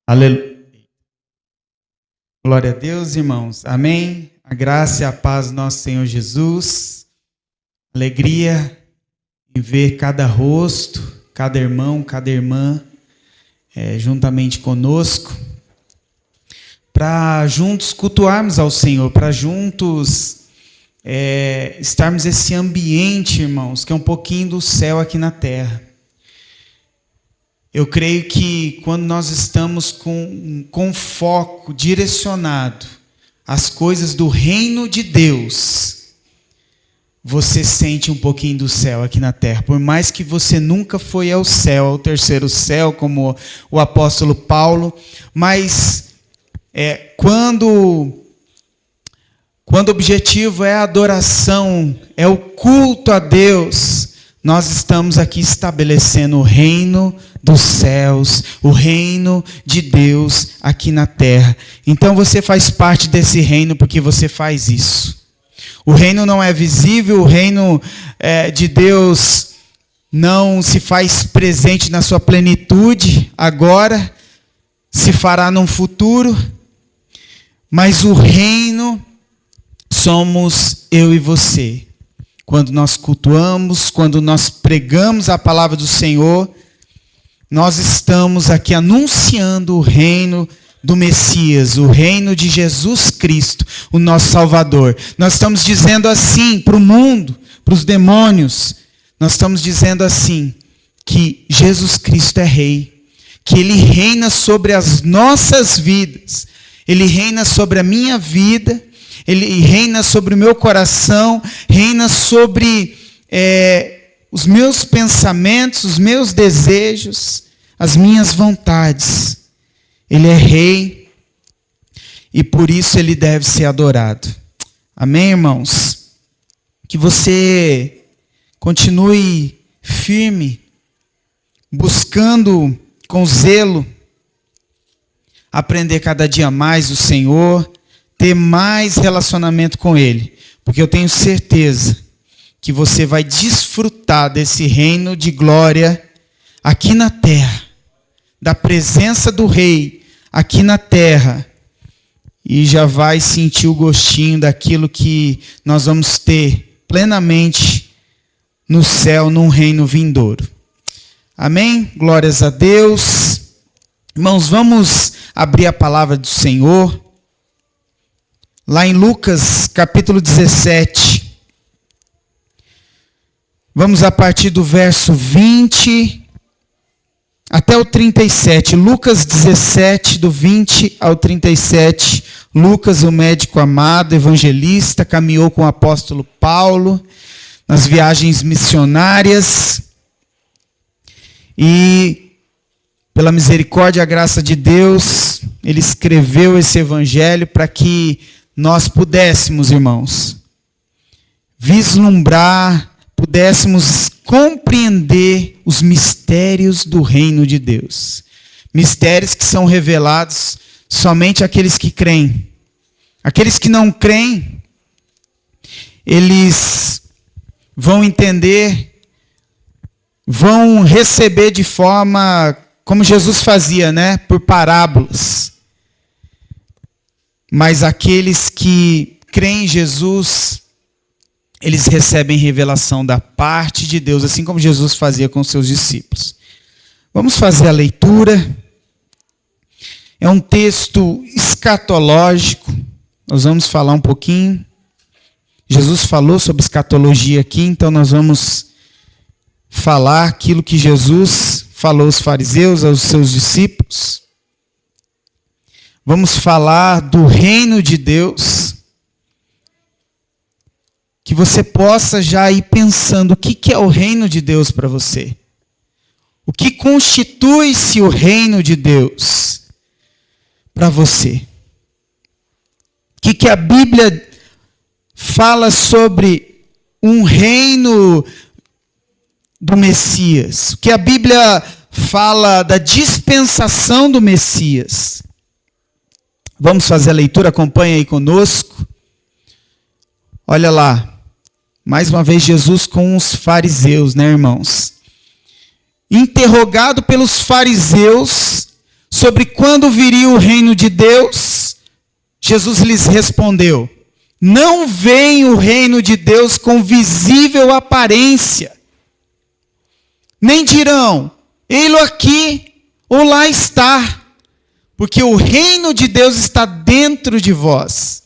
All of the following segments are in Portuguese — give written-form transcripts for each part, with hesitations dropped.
Aleluia. Glória a Deus, irmãos. Amém. A graça e a paz do nosso Senhor Jesus. Alegria em ver cada rosto, cada irmão, cada irmã juntamente conosco, para juntos cultuarmos ao Senhor, para juntos estarmos nesse ambiente, irmãos, que é um pouquinho do céu aqui na terra. Eu creio que quando nós estamos com foco direcionado às coisas do reino de Deus, você sente um pouquinho do céu aqui na terra. Por mais que você nunca foi ao céu, ao terceiro céu, como o apóstolo Paulo, mas quando o objetivo é a adoração, é o culto a Deus, nós estamos aqui estabelecendo o reino dos céus, o reino de Deus aqui na terra. Então você faz parte desse reino porque você faz isso. O reino não é visível, o reino de Deus não se faz presente na sua plenitude agora, se fará no futuro, mas o reino somos eu e você. Quando nós cultuamos, quando nós pregamos a palavra do Senhor, nós estamos aqui anunciando o reino do Messias, o reino de Jesus Cristo, o nosso Salvador. Nós estamos dizendo assim para o mundo, para os demônios, nós estamos dizendo assim, que Jesus Cristo é rei, que Ele reina sobre as nossas vidas, Ele reina sobre a minha vida, Ele reina sobre o meu coração, reina sobre os meus pensamentos, os meus desejos, as minhas vontades. Ele é rei e por isso Ele deve ser adorado. Amém, irmãos? Que você continue firme, buscando com zelo aprender cada dia mais o Senhor, ter mais relacionamento com Ele, porque eu tenho certeza que você vai desfrutar desse reino de glória aqui na terra, da presença do Rei aqui na terra, e já vai sentir o gostinho daquilo que nós vamos ter plenamente no céu, num reino vindouro. Amém? Glórias a Deus. Irmãos, vamos abrir a palavra do Senhor lá em Lucas capítulo 17. Vamos a partir do verso 20 até o 37. Lucas 17, do 20 ao 37. Lucas, o médico amado, evangelista, caminhou com o apóstolo Paulo nas viagens missionárias. E, pela misericórdia e a graça de Deus, ele escreveu esse evangelho para que nós pudéssemos, irmãos, vislumbrar, pudéssemos compreender os mistérios do reino de Deus. Mistérios que são revelados somente àqueles que creem. Aqueles que não creem, eles vão entender, vão receber de forma como Jesus fazia, né? Por parábolas. Mas aqueles que creem em Jesus, eles recebem revelação da parte de Deus, assim como Jesus fazia com seus discípulos. Vamos fazer a leitura. É um texto escatológico. Nós vamos falar um pouquinho. Jesus falou sobre escatologia aqui, então nós vamos falar aquilo que Jesus falou aos fariseus, aos seus discípulos. Vamos falar do reino de Deus. Que você possa já ir pensando o que é o reino de Deus para você. O que constitui-se o reino de Deus para você. O que a Bíblia fala sobre um reino do Messias. O que a Bíblia fala da dispensação do Messias. Vamos fazer a leitura, acompanha aí conosco. Olha lá. Mais uma vez Jesus com os fariseus, né, irmãos? Interrogado pelos fariseus sobre quando viria o reino de Deus, Jesus lhes respondeu: não vem o reino de Deus com visível aparência, nem dirão, ei-lo aqui ou lá está, porque o reino de Deus está dentro de vós.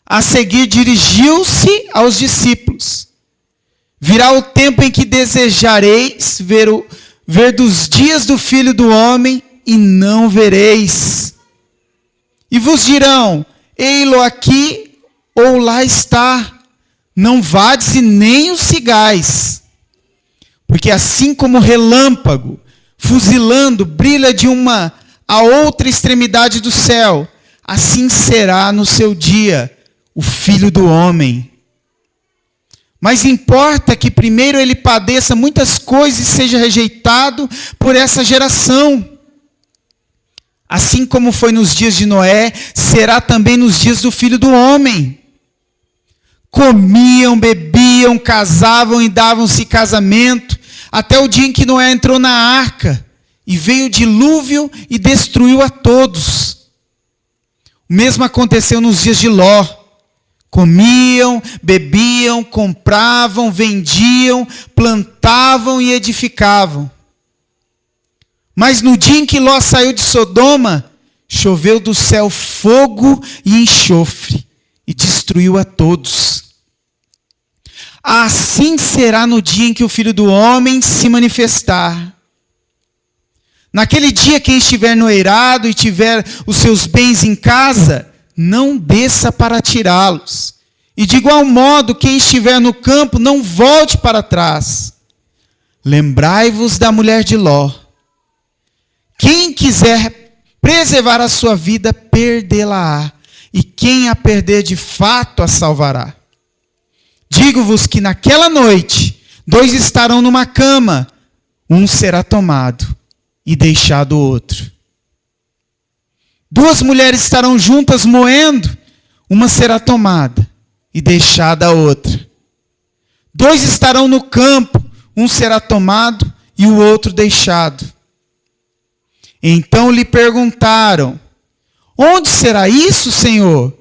A seguir dirigiu-se aos discípulos: virá o tempo em que desejareis ver dos dias do Filho do Homem e não vereis. E vos dirão, ei-lo aqui ou lá está, não vades e nem o sigais. Porque assim como o relâmpago, fuzilando, brilha de uma a outra extremidade do céu, assim será no seu dia o Filho do Homem. Mas importa que primeiro ele padeça muitas coisas e seja rejeitado por essa geração. Assim como foi nos dias de Noé, será também nos dias do Filho do Homem. Comiam, bebiam, casavam e davam-se casamento, até o dia em que Noé entrou na arca, e veio o dilúvio e destruiu a todos. O mesmo aconteceu nos dias de Ló. Comiam, bebiam, compravam, vendiam, plantavam e edificavam. Mas no dia em que Ló saiu de Sodoma, choveu do céu fogo e enxofre, e destruiu a todos. Assim será no dia em que o Filho do Homem se manifestar. Naquele dia, quem estiver no eirado e tiver os seus bens em casa, não desça para tirá-los. E de igual modo, quem estiver no campo, não volte para trás. Lembrai-vos da mulher de Ló. Quem quiser preservar a sua vida, perdê-la-á. E quem a perder, de fato a salvará. Digo-vos que naquela noite, 2 estarão numa cama, um será tomado e deixado o outro. 2 mulheres estarão juntas moendo, uma será tomada e deixada a outra. 2 estarão no campo, um será tomado e o outro deixado. Então lhe perguntaram: onde será isso, Senhor?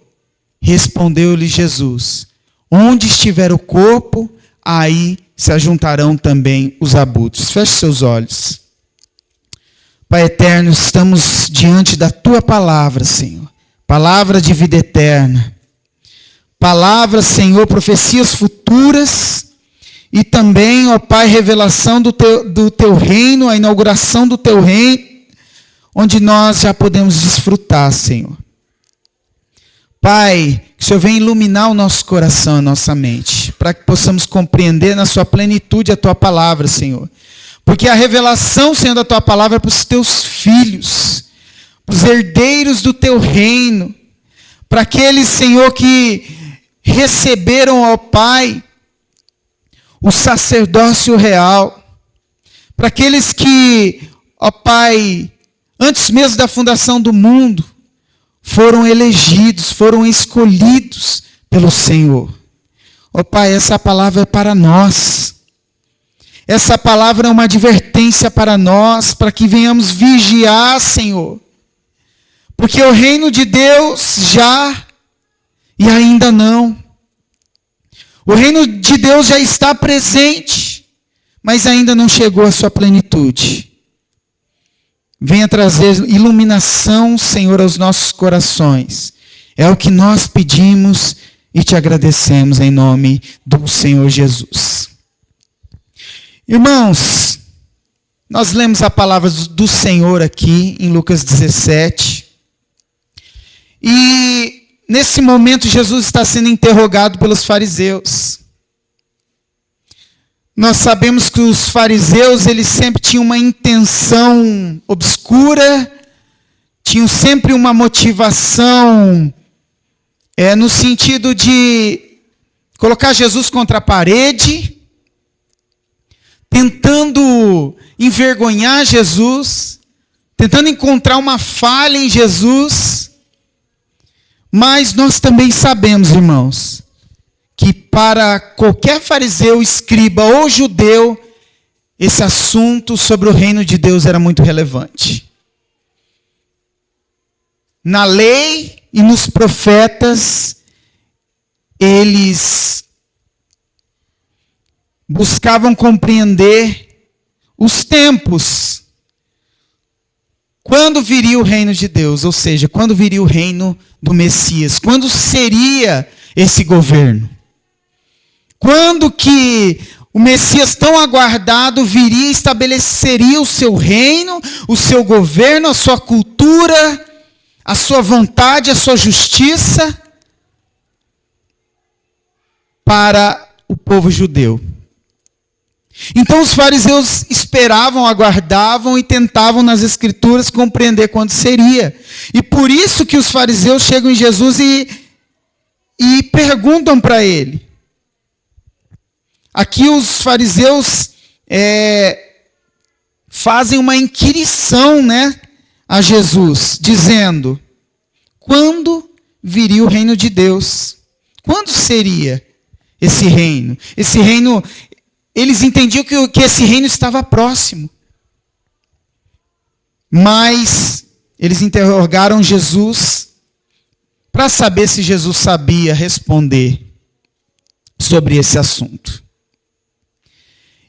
Respondeu-lhe Jesus: onde estiver o corpo, aí se ajuntarão também os abutres. Feche seus olhos. Pai eterno, estamos diante da Tua palavra, Senhor. Palavra de vida eterna. Palavra, Senhor, profecias futuras. E também, ó Pai, revelação do Teu reino, a inauguração do Teu reino, onde nós já podemos desfrutar, Senhor. Pai, que o Senhor venha iluminar o nosso coração, a nossa mente, para que possamos compreender na sua plenitude a Tua palavra, Senhor. Porque a revelação, Senhor, da Tua palavra é para os Teus filhos, para os herdeiros do Teu reino, para aqueles, Senhor, que receberam, ó Pai, o sacerdócio real, para aqueles que, ó Pai, antes mesmo da fundação do mundo, foram elegidos, foram escolhidos pelo Senhor. Ó Pai, essa palavra é para nós. Essa palavra é uma advertência para nós, para que venhamos vigiar, Senhor. Porque o reino de Deus já e ainda não. O reino de Deus já está presente, mas ainda não chegou à sua plenitude. Venha trazer iluminação, Senhor, aos nossos corações. É o que nós pedimos e te agradecemos em nome do Senhor Jesus. Irmãos, nós lemos a palavra do Senhor aqui em Lucas 17. E nesse momento Jesus está sendo interrogado pelos fariseus. Nós sabemos que os fariseus, eles sempre tinham uma intenção obscura, tinham sempre uma motivação no sentido de colocar Jesus contra a parede, tentando envergonhar Jesus, tentando encontrar uma falha em Jesus. Mas nós também sabemos, irmãos, que para qualquer fariseu, escriba ou judeu, esse assunto sobre o reino de Deus era muito relevante. na lei e nos profetas, eles buscavam compreender os tempos. Quando viria o reino de Deus? Ou seja, quando viria o reino do Messias? Quando seria esse governo? Quando que o Messias tão aguardado viria e estabeleceria o seu reino, o seu governo, a sua cultura, a sua vontade, a sua justiça para o povo judeu? Então os fariseus esperavam, aguardavam e tentavam nas Escrituras compreender quando seria. E por isso que os fariseus chegam em Jesus e perguntam para ele. Aqui os fariseus fazem uma inquirição, né, a Jesus, dizendo: quando viria o reino de Deus? Quando seria esse reino? Esse reino... Eles entendiam que esse reino estava próximo. Mas eles interrogaram Jesus para saber se Jesus sabia responder sobre esse assunto.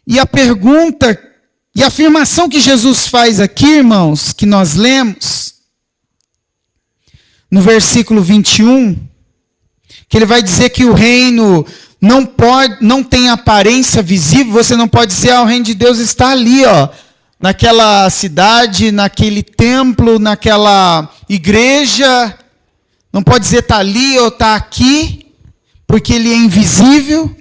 E a pergunta e a afirmação que Jesus faz aqui, irmãos, que nós lemos, no versículo 21, que ele vai dizer que o reino não tem aparência visível. Você não pode dizer, o reino de Deus está ali, naquela cidade, naquele templo, naquela igreja. Não pode dizer está ali ou está aqui, porque ele é invisível.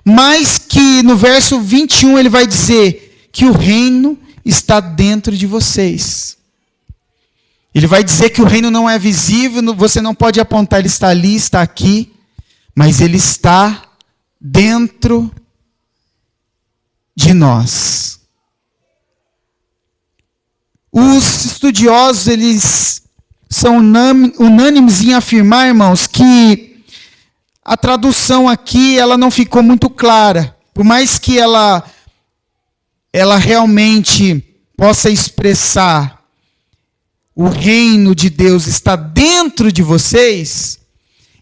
Mas que no verso 21 ele vai dizer que o reino está dentro de vocês. Ele vai dizer que o reino não é visível, você não pode apontar, ele está ali, está aqui. Mas ele está dentro de nós. Os estudiosos, eles são unânimes em afirmar, irmãos, que a tradução aqui, ela não ficou muito clara. Por mais que ela realmente possa expressar o reino de Deus está dentro de vocês,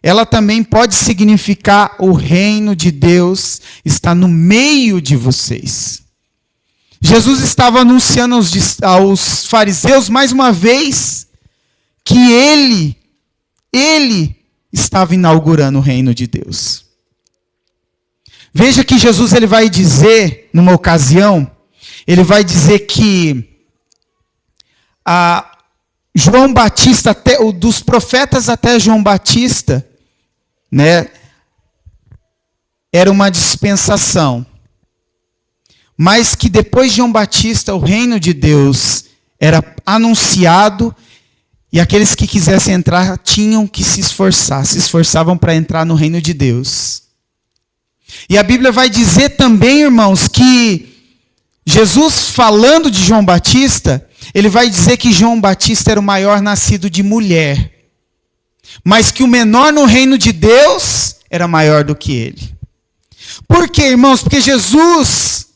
ela também pode significar o reino de Deus está no meio de vocês. Jesus estava anunciando aos fariseus, mais uma vez, que ele estava inaugurando o reino de Deus. Veja que Jesus ele vai dizer, numa ocasião, ele vai dizer que João Batista, dos profetas até João Batista, né, era uma dispensação. Mas que depois de João Batista, o reino de Deus era anunciado, e aqueles que quisessem entrar tinham que se esforçavam para entrar no reino de Deus. E a Bíblia vai dizer também, irmãos, que Jesus, falando de João Batista, ele vai dizer que João Batista era o maior nascido de mulher, mas que o menor no reino de Deus era maior do que ele. Por quê, irmãos? Porque Jesus,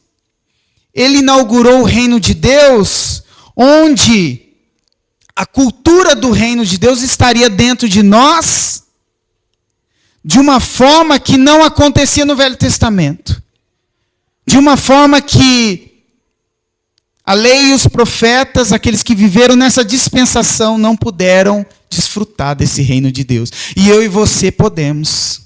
ele inaugurou o reino de Deus, onde a cultura do reino de Deus estaria dentro de nós, de uma forma que não acontecia no Velho Testamento. De uma forma que a lei e os profetas, aqueles que viveram nessa dispensação, não puderam desfrutar desse reino de Deus. E eu e você podemos.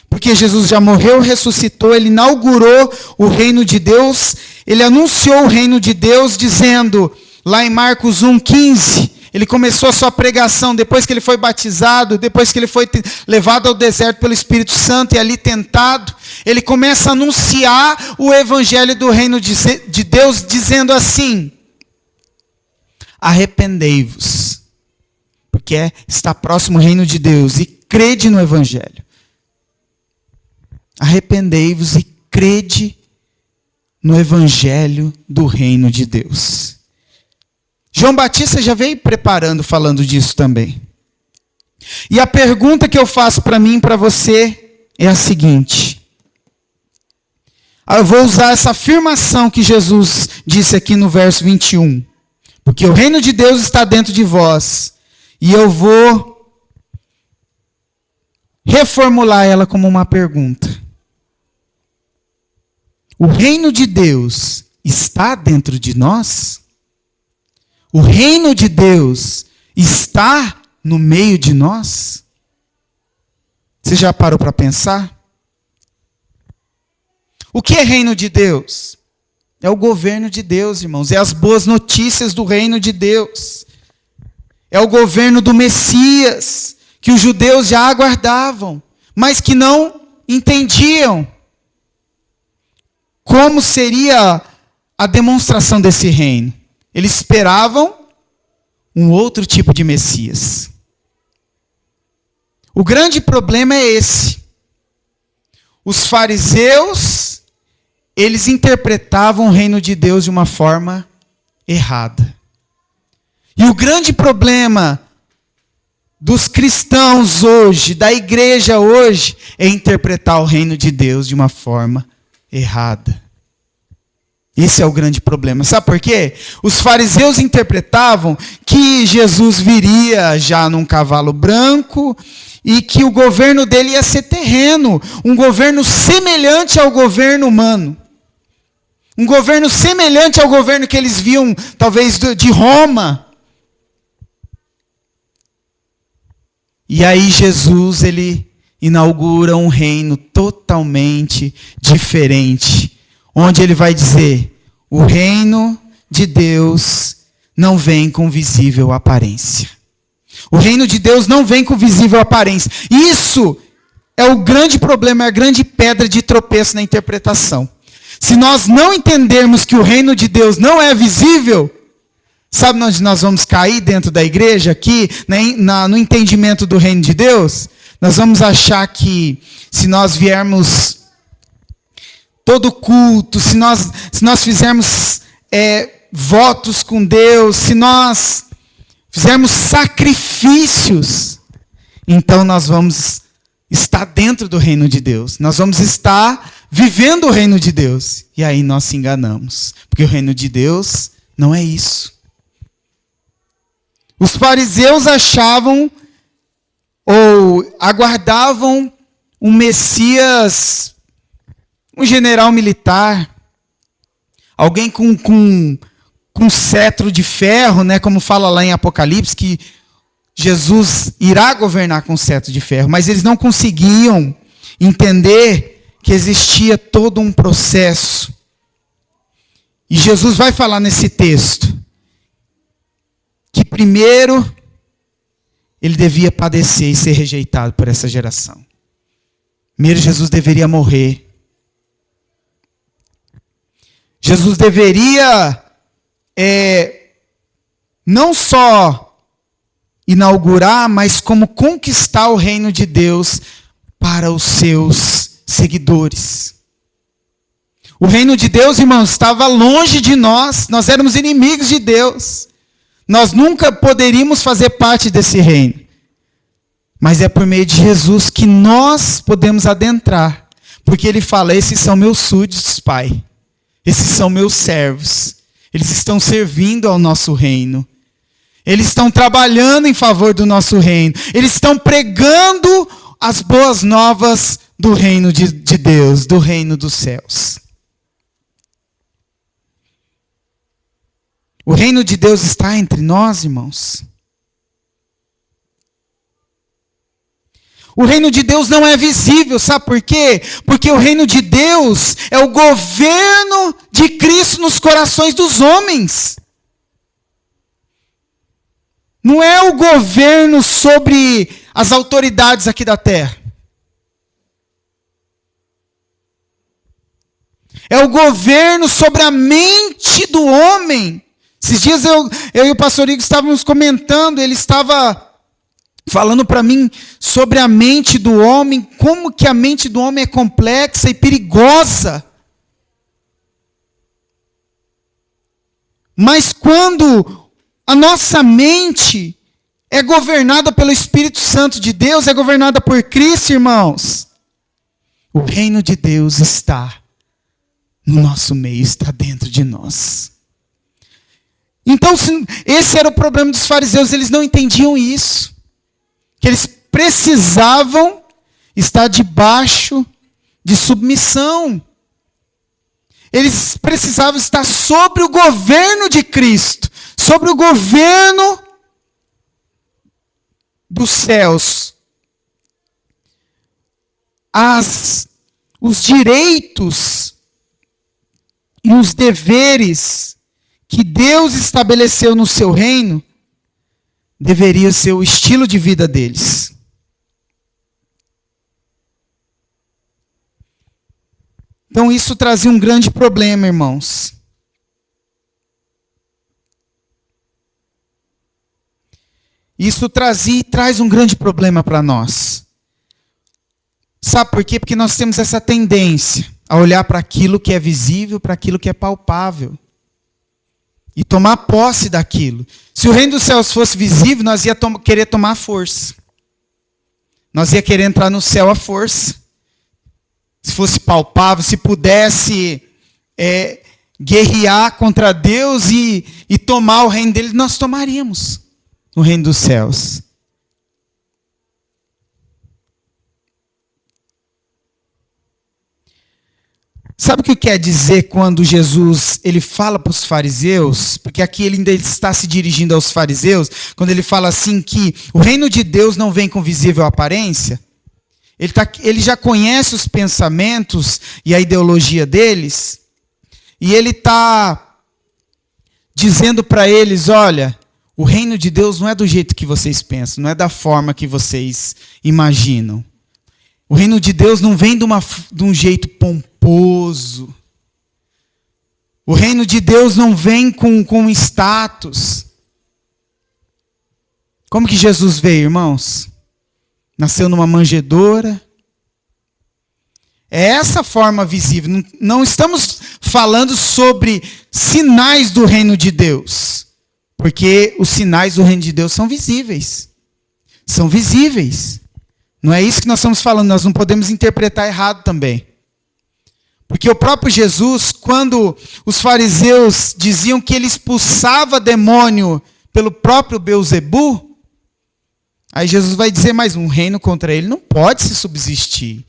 Porque Jesus já morreu, ressuscitou, ele inaugurou o reino de Deus, ele anunciou o reino de Deus, dizendo, lá em Marcos 1,15, ele começou a sua pregação, depois que ele foi batizado, depois que ele foi levado ao deserto pelo Espírito Santo e ali tentado, ele começa a anunciar o evangelho do reino de Deus, dizendo assim, arrependei-vos, porque está próximo o reino de Deus, e crede no evangelho. Arrependei-vos e crede no evangelho do reino de Deus. João Batista já veio preparando, falando disso também. E a pergunta que eu faço para mim e para você é a seguinte. Eu vou usar essa afirmação que Jesus disse aqui no verso 21. Porque o reino de Deus está dentro de vós. E eu vou reformular ela como uma pergunta. O reino de Deus está dentro de nós? O reino de Deus está no meio de nós? Você já parou para pensar? O que é reino de Deus? É o governo de Deus, irmãos. É as boas notícias do reino de Deus. É o governo do Messias, que os judeus já aguardavam, mas que não entendiam como seria a demonstração desse reino. Eles esperavam um outro tipo de Messias. O grande problema é esse. Os fariseus, eles interpretavam o reino de Deus de uma forma errada. E o grande problema dos cristãos hoje, da igreja hoje, é interpretar o reino de Deus de uma forma errada. Esse é o grande problema. Sabe por quê? Os fariseus interpretavam que Jesus viria já num cavalo branco e que o governo dele ia ser terreno, um governo semelhante ao governo humano. Um governo semelhante ao governo que eles viam, talvez, de Roma. E aí Jesus, ele inaugura um reino totalmente diferente, onde ele vai dizer: o reino de Deus não vem com visível aparência. O reino de Deus não vem com visível aparência. Isso é o grande problema, é a grande pedra de tropeço na interpretação. Se nós não entendermos que o reino de Deus não é visível, sabe onde nós vamos cair dentro da igreja aqui, no entendimento do reino de Deus? Nós vamos achar que se nós viermos todo culto, se nós fizermos votos com Deus, se nós fizermos sacrifícios, então nós vamos estar dentro do reino de Deus. Nós vamos estar vivendo o reino de Deus. E aí nós se enganamos, porque o reino de Deus não é isso. Os fariseus achavam ou aguardavam um Messias, um general militar, alguém com cetro de ferro, né, como fala lá em Apocalipse, que Jesus irá governar com cetro de ferro, mas eles não conseguiam entender que existia todo um processo. E Jesus vai falar nesse texto que primeiro ele devia padecer e ser rejeitado por essa geração. Primeiro Jesus deveria morrer. Jesus deveria não só inaugurar, mas como conquistar o reino de Deus para os seus seguidores. O reino de Deus, irmãos, estava longe de nós. Nós éramos inimigos de Deus. Nós nunca poderíamos fazer parte desse reino. Mas é por meio de Jesus que nós podemos adentrar. Porque ele fala: esses são meus súditos, Pai. Esses são meus servos. Eles estão servindo ao nosso reino. Eles estão trabalhando em favor do nosso reino. Eles estão pregando as boas novas do reino de Deus, do reino dos céus. O reino de Deus está entre nós, irmãos. O reino de Deus não é visível, sabe por quê? Porque o reino de Deus é o governo de Cristo nos corações dos homens. Não é o governo sobre as autoridades aqui da terra. É o governo sobre a mente do homem. Esses dias eu e o pastor Igor estávamos comentando, ele estava falando para mim sobre a mente do homem, como que a mente do homem é complexa e perigosa. Mas quando a nossa mente é governada pelo Espírito Santo de Deus, é governada por Cristo, irmãos, o reino de Deus está no nosso meio, está dentro de nós. Então, esse era o problema dos fariseus, eles não entendiam isso. Que eles precisavam estar debaixo de submissão. Eles precisavam estar sobre o governo de Cristo, sobre o governo dos céus. Os direitos e os deveres que Deus estabeleceu no seu reino deveria ser o estilo de vida deles. Então isso trazia um grande problema, irmãos. Isso traz um grande problema para nós. Sabe por quê? Porque nós temos essa tendência a olhar para aquilo que é visível, para aquilo que é palpável. E tomar posse daquilo. Se o reino dos céus fosse visível, nós ia querer tomar força. Nós ia querer entrar no céu à força. Se fosse palpável, se pudesse guerrear contra Deus e tomar o reino dele, nós tomaríamos o reino dos céus. Sabe o que quer dizer quando Jesus ele fala para os fariseus? Porque aqui ele ainda está se dirigindo aos fariseus, quando ele fala assim que o reino de Deus não vem com visível aparência. Ele já conhece os pensamentos e a ideologia deles, e ele está dizendo para eles, olha, o reino de Deus não é do jeito que vocês pensam, não é da forma que vocês imaginam. O reino de Deus não vem de um jeito pomposo. O reino de Deus não vem com status. Como que Jesus veio, irmãos? Nasceu numa manjedoura. É essa forma visível. Não estamos falando sobre sinais do reino de Deus. Porque os sinais do reino de Deus são visíveis. São visíveis. Não é isso que nós estamos falando, nós não podemos interpretar errado também. Porque o próprio Jesus, quando os fariseus diziam que ele expulsava demônio pelo próprio Beelzebu, aí Jesus vai dizer, mas um reino contra ele não pode se subsistir.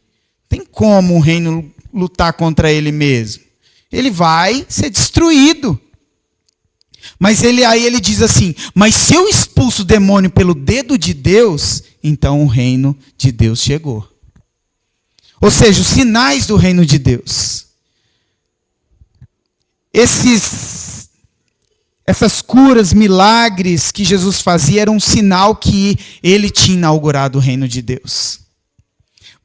Tem como um reino lutar contra ele mesmo? Ele vai ser destruído. Mas aí ele diz assim, mas se eu expulso o demônio pelo dedo de Deus, então o reino de Deus chegou. Ou seja, os sinais do reino de Deus. Essas curas, milagres que Jesus fazia eram um sinal que ele tinha inaugurado o reino de Deus.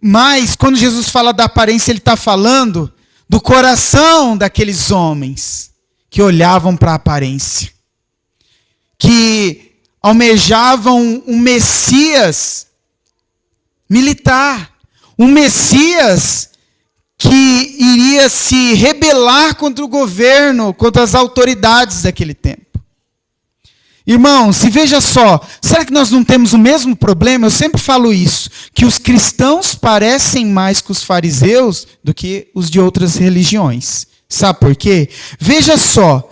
Mas, quando Jesus fala da aparência, ele está falando do coração daqueles homens que olhavam para a aparência, que almejavam um Messias militar, um Messias que iria se rebelar contra o governo, contra as autoridades daquele tempo. Irmãos, se veja só, será que nós não temos o mesmo problema? Eu sempre falo isso, que os cristãos parecem mais com os fariseus do que os de outras religiões. Sabe por quê? Veja só,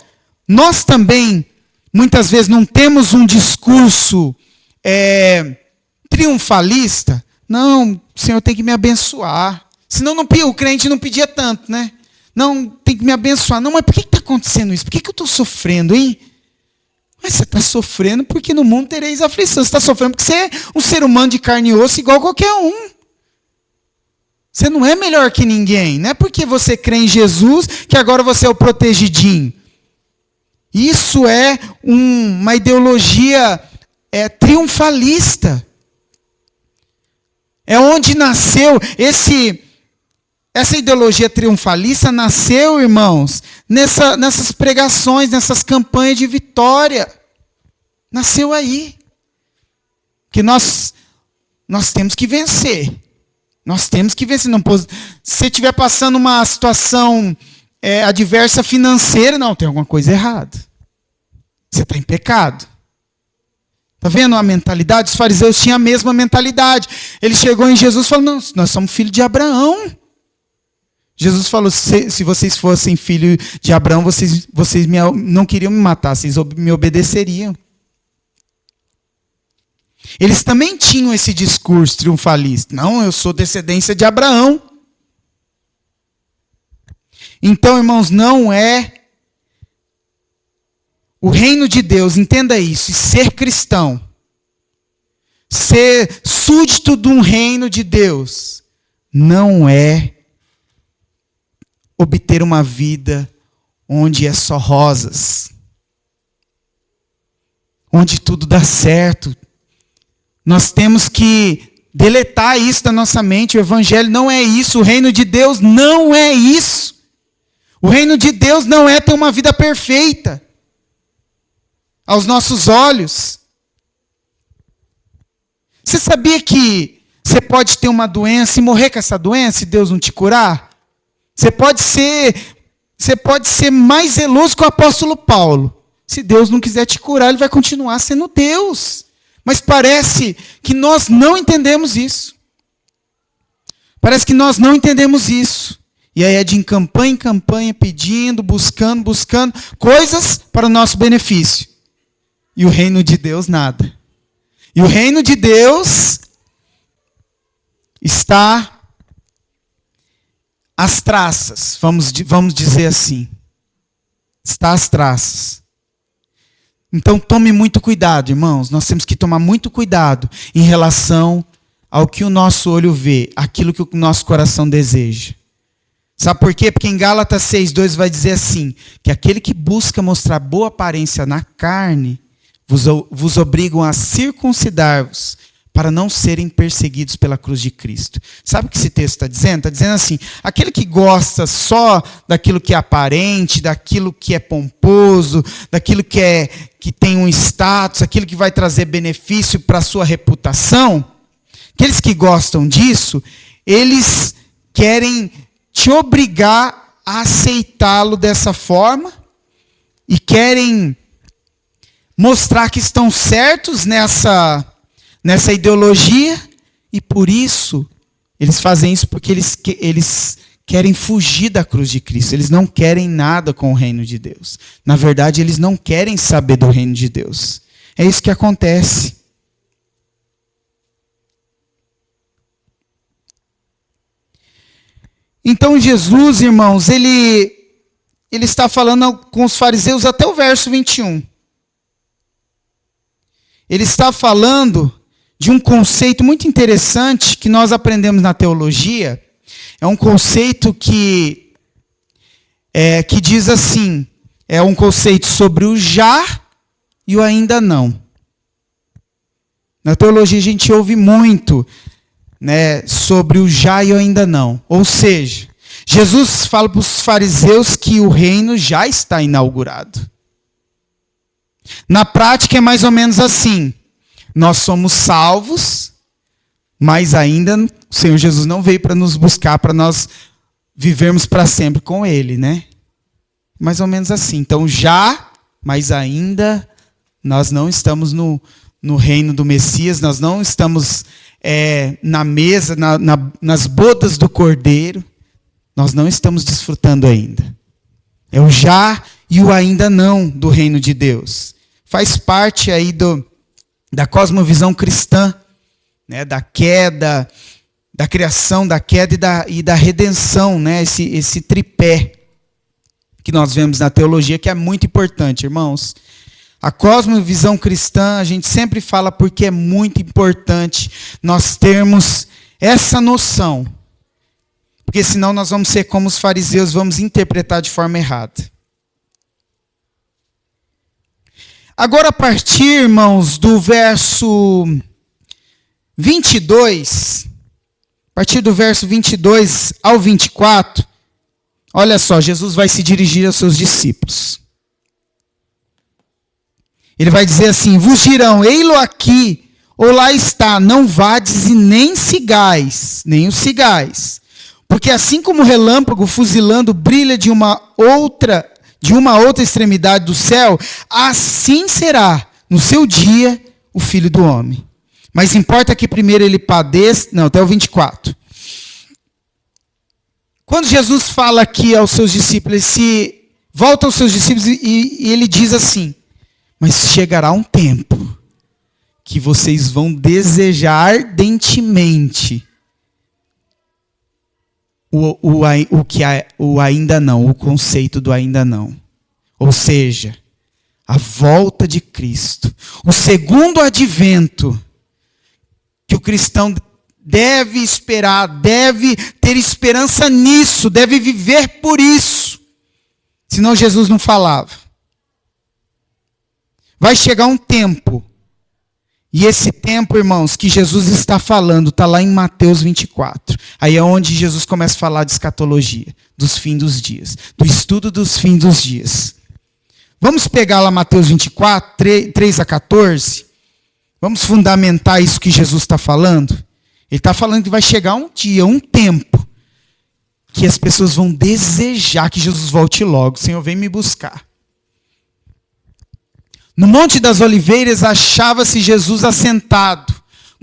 nós também, muitas vezes, não temos um discurso triunfalista. Não, o Senhor tem que me abençoar. Senão o crente não pedia tanto, né? Não, tem que me abençoar. Não, mas por que está acontecendo isso? Por que eu estou sofrendo, hein? Mas você está sofrendo porque no mundo tereis aflição. Você está sofrendo porque você é um ser humano de carne e osso igual a qualquer um. Você não é melhor que ninguém. Não é porque você crê em Jesus que agora você é o protegidinho. Isso é uma ideologia triunfalista. É onde nasceu essa ideologia triunfalista nasceu, irmãos, nessas pregações, nessas campanhas de vitória. Nasceu aí. Que nós temos que vencer. Nós temos que vencer. Se você estiver passando uma situação adversa financeira, não, tem alguma coisa errada. Você está em pecado. Está vendo a mentalidade? Os fariseus tinham a mesma mentalidade. Ele chegou em Jesus e falou, não, nós somos filhos de Abraão. Jesus falou, se vocês fossem filho de Abraão, vocês não queriam me matar, vocês me obedeceriam. Eles também tinham esse discurso triunfalista. Não, eu sou descendência de Abraão. Então, irmãos, não é o reino de Deus, entenda isso, e ser cristão, ser súdito de um reino de Deus, não é obter uma vida onde é só rosas, onde tudo dá certo. Nós temos que deletar isso da nossa mente. O evangelho não é isso. O reino de Deus não é isso. O reino de Deus não é ter uma vida perfeita aos nossos olhos. Você sabia que você pode ter uma doença e morrer com essa doença e Deus não te curar? Você pode ser mais zeloso que o apóstolo Paulo. Se Deus não quiser te curar, ele vai continuar sendo Deus. Mas parece que nós não entendemos isso. Parece que nós não entendemos isso. E aí é de campanha em campanha, pedindo, buscando coisas para o nosso benefício. E o reino de Deus, nada. E o reino de Deus está às traças, vamos dizer assim. Está às traças. Então tome muito cuidado, irmãos. Nós temos que tomar muito cuidado em relação ao que o nosso olho vê, aquilo que o nosso coração deseja. Sabe por quê? Porque em Gálatas 6:2 vai dizer assim, que aquele que busca mostrar boa aparência na carne, vos obrigam a circuncidar-vos, para não serem perseguidos pela cruz de Cristo. Sabe o que esse texto está dizendo? Está dizendo assim, aquele que gosta só daquilo que é aparente, daquilo que é pomposo, daquilo que tem um status, aquilo que vai trazer benefício para a sua reputação, aqueles que gostam disso, eles querem te obrigar a aceitá-lo dessa forma e querem mostrar que estão certos nessa ideologia, e por isso eles fazem isso porque eles querem fugir da cruz de Cristo. Eles não querem nada com o reino de Deus. Na verdade, eles não querem saber do reino de Deus. É isso que acontece. Então Jesus, irmãos, ele está falando com os fariseus até o verso 21. Ele está falando de um conceito muito interessante que nós aprendemos na teologia. É um conceito que diz assim, é um conceito sobre o já e o ainda não. Na teologia a gente ouve muito, né, sobre o já e o ainda não. Ou seja, Jesus fala para os fariseus que o reino já está inaugurado. Na prática é mais ou menos assim. Nós somos salvos, mas ainda o Senhor Jesus não veio para nos buscar, para nós vivermos para sempre com Ele, né? Mais ou menos assim. Então já, mas ainda nós não estamos no reino do Messias, nós não estamos na mesa, nas bodas do Cordeiro, nós não estamos desfrutando ainda. É o já e o ainda não do reino de Deus. Faz parte aí da cosmovisão cristã, né, da queda, da criação, da queda e da redenção, né, esse tripé que nós vemos na teologia, que é muito importante, irmãos. A cosmovisão cristã, a gente sempre fala porque é muito importante nós termos essa noção, porque senão nós vamos ser como os fariseus, vamos interpretar de forma errada. Agora, a partir, irmãos, do verso 22, a partir do verso 22 ao 24, olha só, Jesus vai se dirigir aos seus discípulos. Ele vai dizer assim, vos dirão, ei-lo aqui, ou lá está, não vades e nem sigais, nem os sigais. Porque assim como o relâmpago fuzilando brilha de uma outra extremidade do céu, assim será no seu dia o Filho do Homem. Mas importa que primeiro ele padeça, não, até o 24. Quando Jesus fala aqui aos seus discípulos, ele se volta aos seus discípulos e ele diz assim: mas chegará um tempo que vocês vão desejar ardentemente o ainda não, o conceito do ainda não. Ou seja, a volta de Cristo, o segundo advento, que o cristão deve esperar, deve ter esperança nisso, deve viver por isso. Senão Jesus não falava. Vai chegar um tempo, e esse tempo, irmãos, que Jesus está falando, está lá em Mateus 24. Aí é onde Jesus começa a falar de escatologia, dos fins dos dias, do estudo dos fins dos dias. Vamos pegar lá Mateus 24, 3 a 14. Vamos fundamentar isso que Jesus está falando. Ele está falando que vai chegar um dia, um tempo, que as pessoas vão desejar que Jesus volte logo. Senhor, vem me buscar. No Monte das Oliveiras achava-se Jesus assentado,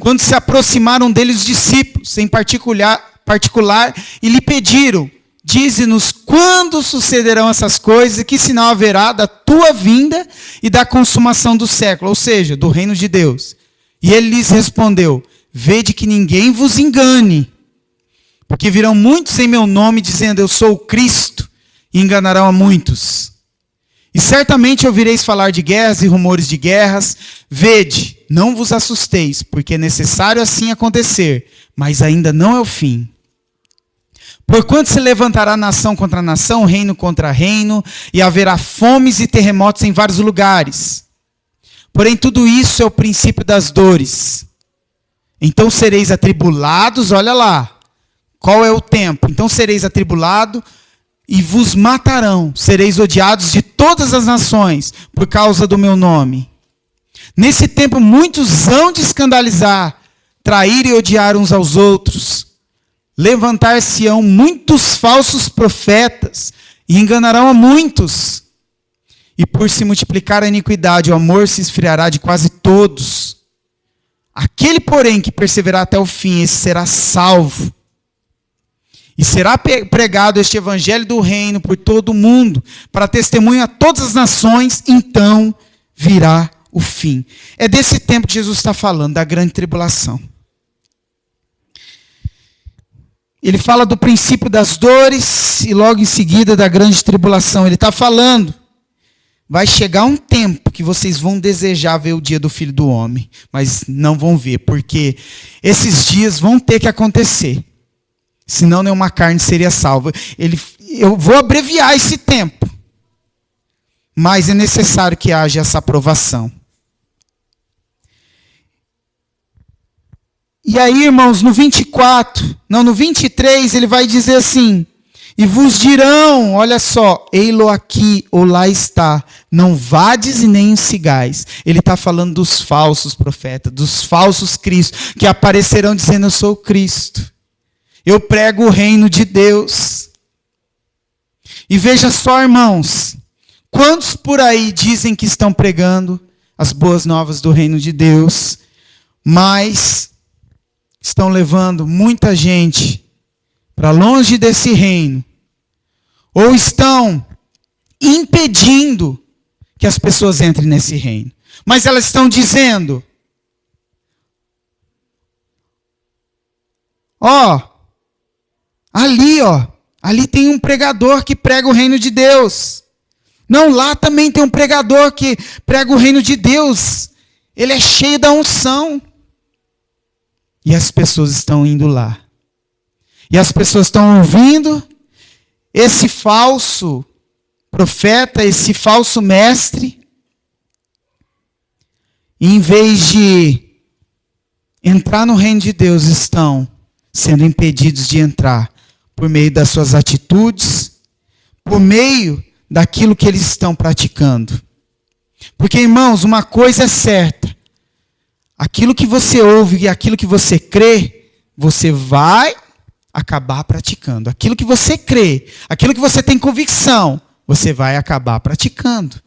quando se aproximaram dele os discípulos, em particular, e lhe pediram: dize-nos quando sucederão essas coisas e que sinal haverá da tua vinda e da consumação do século, ou seja, do reino de Deus. E ele lhes respondeu: vede que ninguém vos engane, porque virão muitos em meu nome dizendo eu sou o Cristo, e enganarão a muitos. E certamente ouvireis falar de guerras e rumores de guerras. Vede, não vos assusteis, porque é necessário assim acontecer, mas ainda não é o fim. Porquanto se levantará nação contra nação, reino contra reino, e haverá fomes e terremotos em vários lugares. Porém, tudo isso é o princípio das dores. Então sereis atribulados, olha lá, qual é o tempo? Então sereis atribulados e vos matarão, sereis odiados de todas as nações, por causa do meu nome. Nesse tempo muitos hão de escandalizar, trair e odiar uns aos outros. Levantar-se-ão muitos falsos profetas, e enganarão a muitos. E por se multiplicar a iniquidade, o amor se esfriará de quase todos. Aquele, porém, que perseverar até o fim, esse será salvo. E será pregado este evangelho do reino por todo o mundo, para testemunho a todas as nações, então virá o fim. É desse tempo que Jesus está falando, da grande tribulação. Ele fala do princípio das dores e logo em seguida da grande tribulação. Ele está falando, vai chegar um tempo que vocês vão desejar ver o dia do Filho do Homem, mas não vão ver, porque esses dias vão ter que acontecer. Senão nenhuma carne seria salva. Eu vou abreviar esse tempo, mas é necessário que haja essa aprovação. E aí, irmãos, no 23, ele vai dizer assim: e vos dirão, olha só, ei-lo aqui, ou lá está, não vades e nem sigais. Ele está falando dos falsos profetas, dos falsos cristos, que aparecerão dizendo eu sou o Cristo. Eu prego o reino de Deus. E veja só, irmãos, quantos por aí dizem que estão pregando as boas novas do reino de Deus, mas estão levando muita gente para longe desse reino, ou estão impedindo que as pessoas entrem nesse reino. Mas elas estão dizendo: ali tem um pregador que prega o reino de Deus. Não, lá também tem um pregador que prega o reino de Deus. Ele é cheio da unção. E as pessoas estão indo lá. E as pessoas estão ouvindo esse falso profeta, esse falso mestre. E em vez de entrar no reino de Deus, estão sendo impedidos de entrar por meio das suas atitudes, por meio daquilo que eles estão praticando. Porque, irmãos, uma coisa é certa: aquilo que você ouve e aquilo que você crê, você vai acabar praticando. Aquilo que você crê, aquilo que você tem convicção, você vai acabar praticando.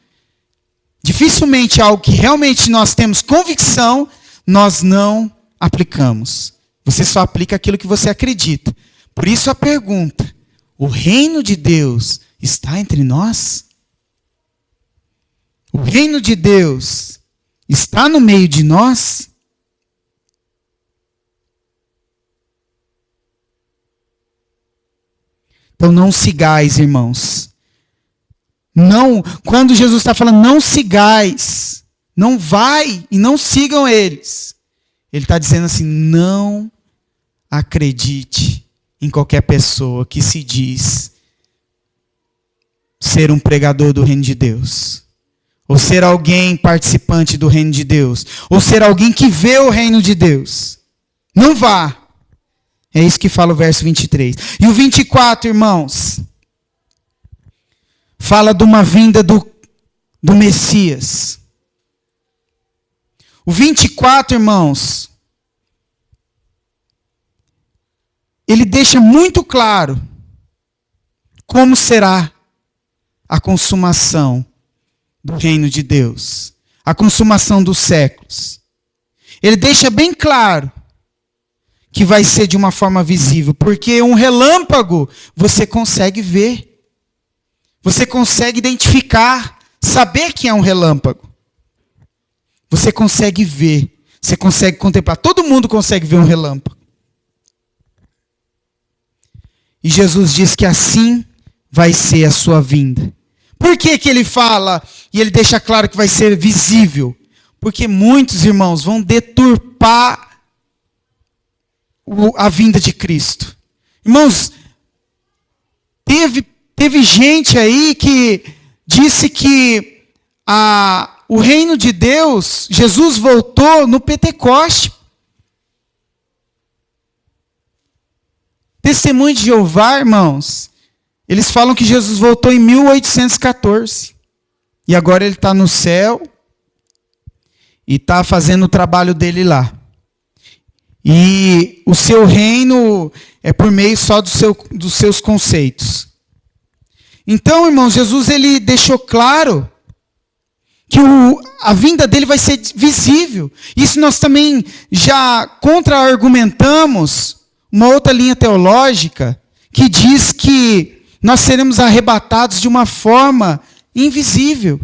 Dificilmente algo que realmente nós temos convicção, nós não aplicamos. Você só aplica aquilo que você acredita. Por isso a pergunta: O reino de Deus está entre nós? O reino de Deus está no meio de nós? Então não sigais, irmãos. Não, quando Jesus está falando, não sigais, não vai e não sigam eles. Ele está dizendo assim, não acredite em qualquer pessoa que se diz ser um pregador do reino de Deus. Ou ser alguém participante do reino de Deus. Ou ser alguém que vê o reino de Deus. Não vá. É isso que fala o verso 23. E o 24, irmãos, fala de uma vinda do Messias. O 24, irmãos, ele deixa muito claro como será a consumação do reino de Deus, a consumação dos séculos. Ele deixa bem claro que vai ser de uma forma visível, porque um relâmpago você consegue ver, você consegue identificar, saber que é um relâmpago. Você consegue ver, você consegue contemplar, todo mundo consegue ver um relâmpago. E Jesus diz que assim vai ser a sua vinda. Por que que ele fala e ele deixa claro que vai ser visível? Porque muitos irmãos vão deturpar a vinda de Cristo. Irmãos, teve gente aí que disse que o reino de Deus, Jesus voltou no Pentecoste. Testemunho de Jeová, irmãos, eles falam que Jesus voltou em 1814. E agora ele está no céu e está fazendo o trabalho dele lá. E o seu reino é por meio só dos seus conceitos. Então, irmãos, Jesus ele deixou claro que a vinda dele vai ser visível. Isso nós também já contra-argumentamos uma outra linha teológica que diz que nós seremos arrebatados de uma forma invisível.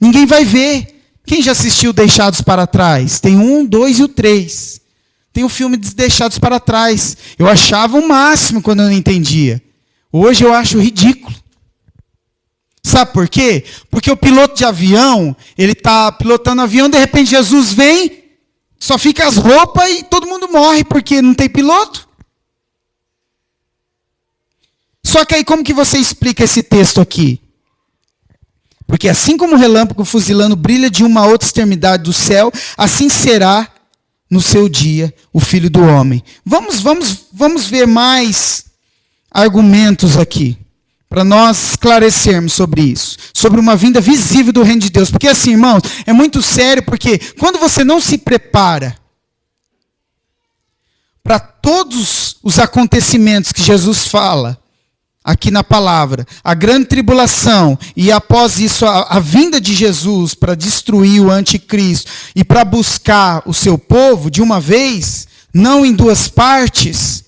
Ninguém vai ver. Quem já assistiu Deixados para Trás? Tem 1, 2 e o 3. Tem o filme Deixados para Trás. Eu achava o máximo quando eu não entendia. Hoje eu acho ridículo. Sabe por quê? Porque o piloto de avião, ele está pilotando o avião, de repente Jesus vem, só fica as roupas e todo mundo morre porque não tem piloto. Só que aí como que você explica esse texto aqui? Porque assim como o relâmpago fuzilando brilha de uma a outra extremidade do céu, assim será no seu dia o Filho do Homem. Vamos ver mais argumentos aqui, para nós esclarecermos sobre isso, sobre uma vinda visível do reino de Deus. Porque assim, irmãos, é muito sério, porque quando você não se prepara para todos os acontecimentos que Jesus fala aqui na palavra, a grande tribulação, e após isso a vinda de Jesus para destruir o anticristo e para buscar o seu povo de uma vez, não em duas partes,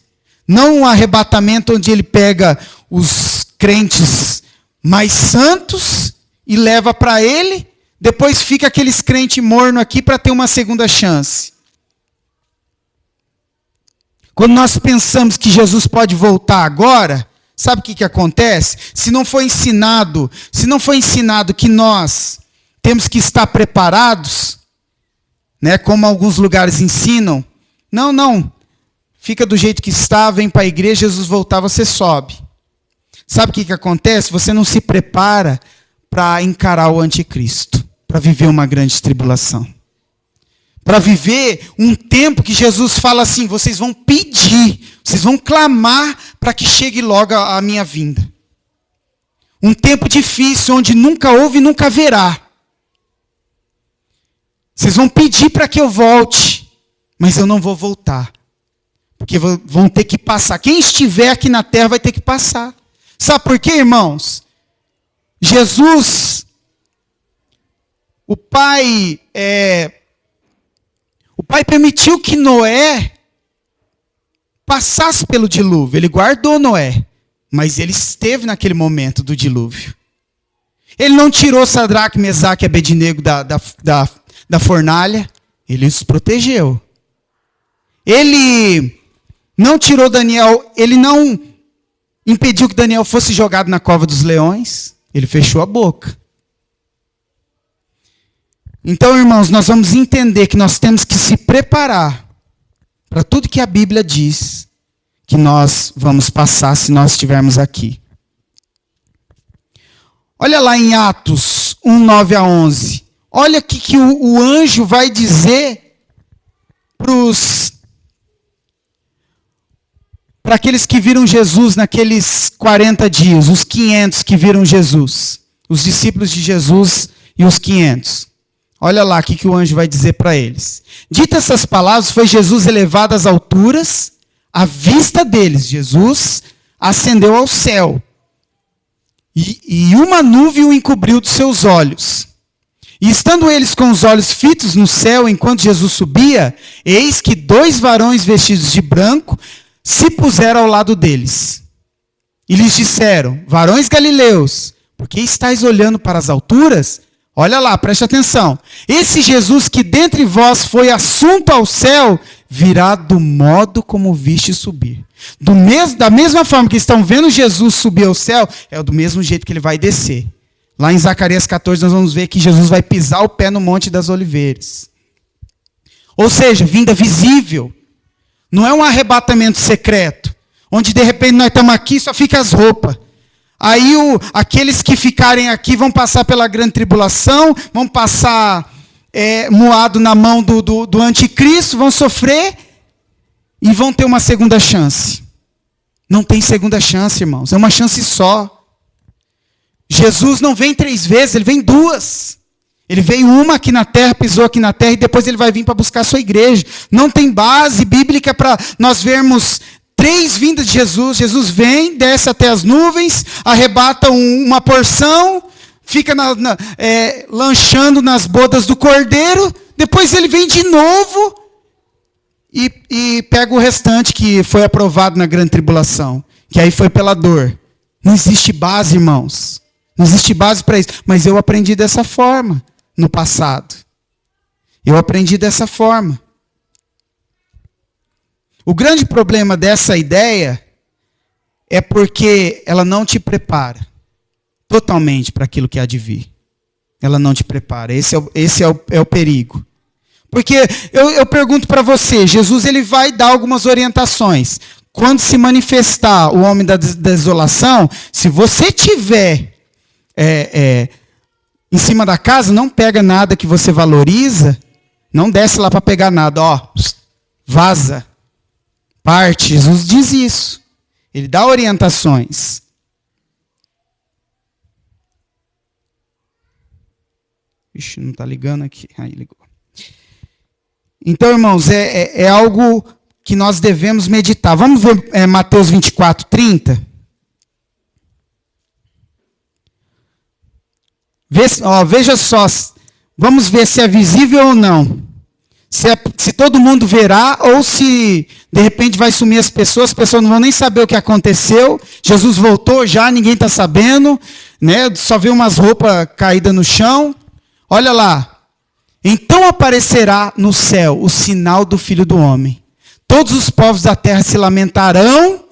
não um arrebatamento onde ele pega os crentes mais santos e leva para ele, depois fica aqueles crentes mornos aqui para ter uma segunda chance. Quando nós pensamos que Jesus pode voltar agora, sabe o que acontece? Se não foi ensinado que nós temos que estar preparados, né, como alguns lugares ensinam, não, fica do jeito que está, vem para a igreja, Jesus voltar, você sobe. Sabe o que acontece? Você não se prepara para encarar o anticristo, para viver uma grande tribulação. Para viver um tempo que Jesus fala assim, vocês vão pedir, vocês vão clamar para que chegue logo a minha vinda. Um tempo difícil, onde nunca houve e nunca haverá. Vocês vão pedir para que eu volte, mas eu não vou voltar. Porque vão ter que passar. Quem estiver aqui na terra vai ter que passar. Sabe por quê, irmãos? Jesus, o Pai permitiu que Noé passasse pelo dilúvio. Ele guardou Noé. mas ele esteve naquele momento do dilúvio. Ele não tirou Sadraque, Mesaque e Abednego da fornalha, ele os protegeu. Ele não tirou Daniel, ele não impediu que Daniel fosse jogado na cova dos leões, ele fechou a boca. Então, irmãos, nós vamos entender que nós temos que se preparar para tudo que a Bíblia diz que nós vamos passar se nós estivermos aqui. Olha lá em Atos 1, 9 a 11. Olha o que o anjo vai dizer para aqueles que viram Jesus naqueles 40 dias, os 500 que viram Jesus, os discípulos de Jesus e os 500. Olha lá o que o anjo vai dizer para eles. Dita essas palavras, foi Jesus elevado às alturas, à vista deles. Jesus ascendeu ao céu. E uma nuvem o encobriu dos seus olhos. E estando eles com os olhos fitos no céu, enquanto Jesus subia, eis que 2 varões vestidos de branco se puseram ao lado deles. E lhes disseram: varões galileus, por que estáis olhando para as alturas? Olha lá, preste atenção. Esse Jesus que dentre vós foi assunto ao céu, virá do modo como viste subir. Da mesma forma que estão vendo Jesus subir ao céu, é do mesmo jeito que ele vai descer. Lá em Zacarias 14 nós vamos ver que Jesus vai pisar o pé no Monte das Oliveiras. Ou seja, vinda visível. Não é um arrebatamento secreto, onde de repente nós estamos aqui e só fica as roupas. Aí aqueles que ficarem aqui vão passar pela grande tribulação, vão passar moado na mão do anticristo, vão sofrer e vão ter uma segunda chance. Não tem segunda chance, irmãos, é uma chance só. Jesus não vem 3 vezes, ele vem 2. Ele veio uma aqui na terra, pisou aqui na terra, e depois ele vai vir para buscar a sua igreja. Não tem base bíblica para nós vermos 3 vindas de Jesus. Jesus vem, desce até as nuvens, arrebata uma porção, fica lanchando nas bodas do cordeiro, depois ele vem de novo e pega o restante que foi aprovado na grande tribulação, que aí foi pela dor. Não existe base, irmãos. Não existe base para isso. Mas eu aprendi dessa forma no passado. Eu aprendi dessa forma. O grande problema dessa ideia é porque ela não te prepara totalmente para aquilo que há de vir. Ela não te prepara. Esse é o perigo. Porque eu pergunto para você, Jesus ele vai dar algumas orientações. Quando se manifestar o homem da desolação, se você tiver em cima da casa, não pega nada que você valoriza, não desce lá para pegar nada, vaza, parte. Jesus diz isso. Ele dá orientações. Ixi, não está ligando aqui. Aí ligou. Então, irmãos, é algo que nós devemos meditar. Vamos ver Mateus 24, 30. Veja só, vamos ver se é visível ou não. Se todo mundo verá, ou se de repente vai sumir as pessoas não vão nem saber o que aconteceu. Jesus voltou já, ninguém está sabendo, né? Só vê umas roupas caídas no chão. Olha lá. Então aparecerá no céu o sinal do Filho do Homem. Todos os povos da terra se lamentarão,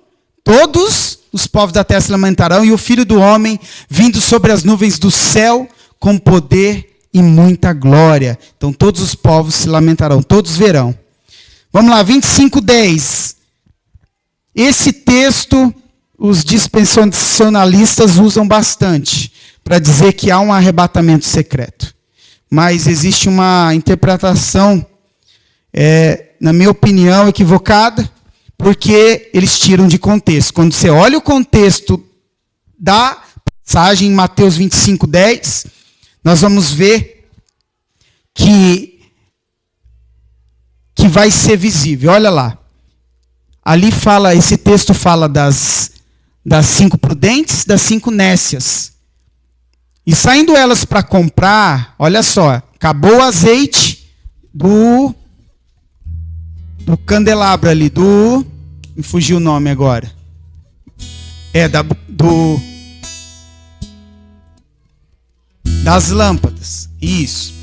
todos os povos da terra se lamentarão, e o Filho do Homem, vindo sobre as nuvens do céu, com poder e muita glória. Então todos os povos se lamentarão, todos verão. Vamos lá, 25:10. Esse texto, os dispensacionalistas usam bastante, para dizer que há um arrebatamento secreto. Mas existe uma interpretação, na minha opinião, equivocada, porque eles tiram de contexto. Quando você olha o contexto da passagem em Mateus 25:10, nós vamos ver que vai ser visível. Olha lá. Ali esse texto fala das 5 prudentes, das 5 nécias. E saindo elas para comprar, olha só, acabou o azeite do candelabro ali, me fugiu o nome agora. Das lâmpadas. Isso.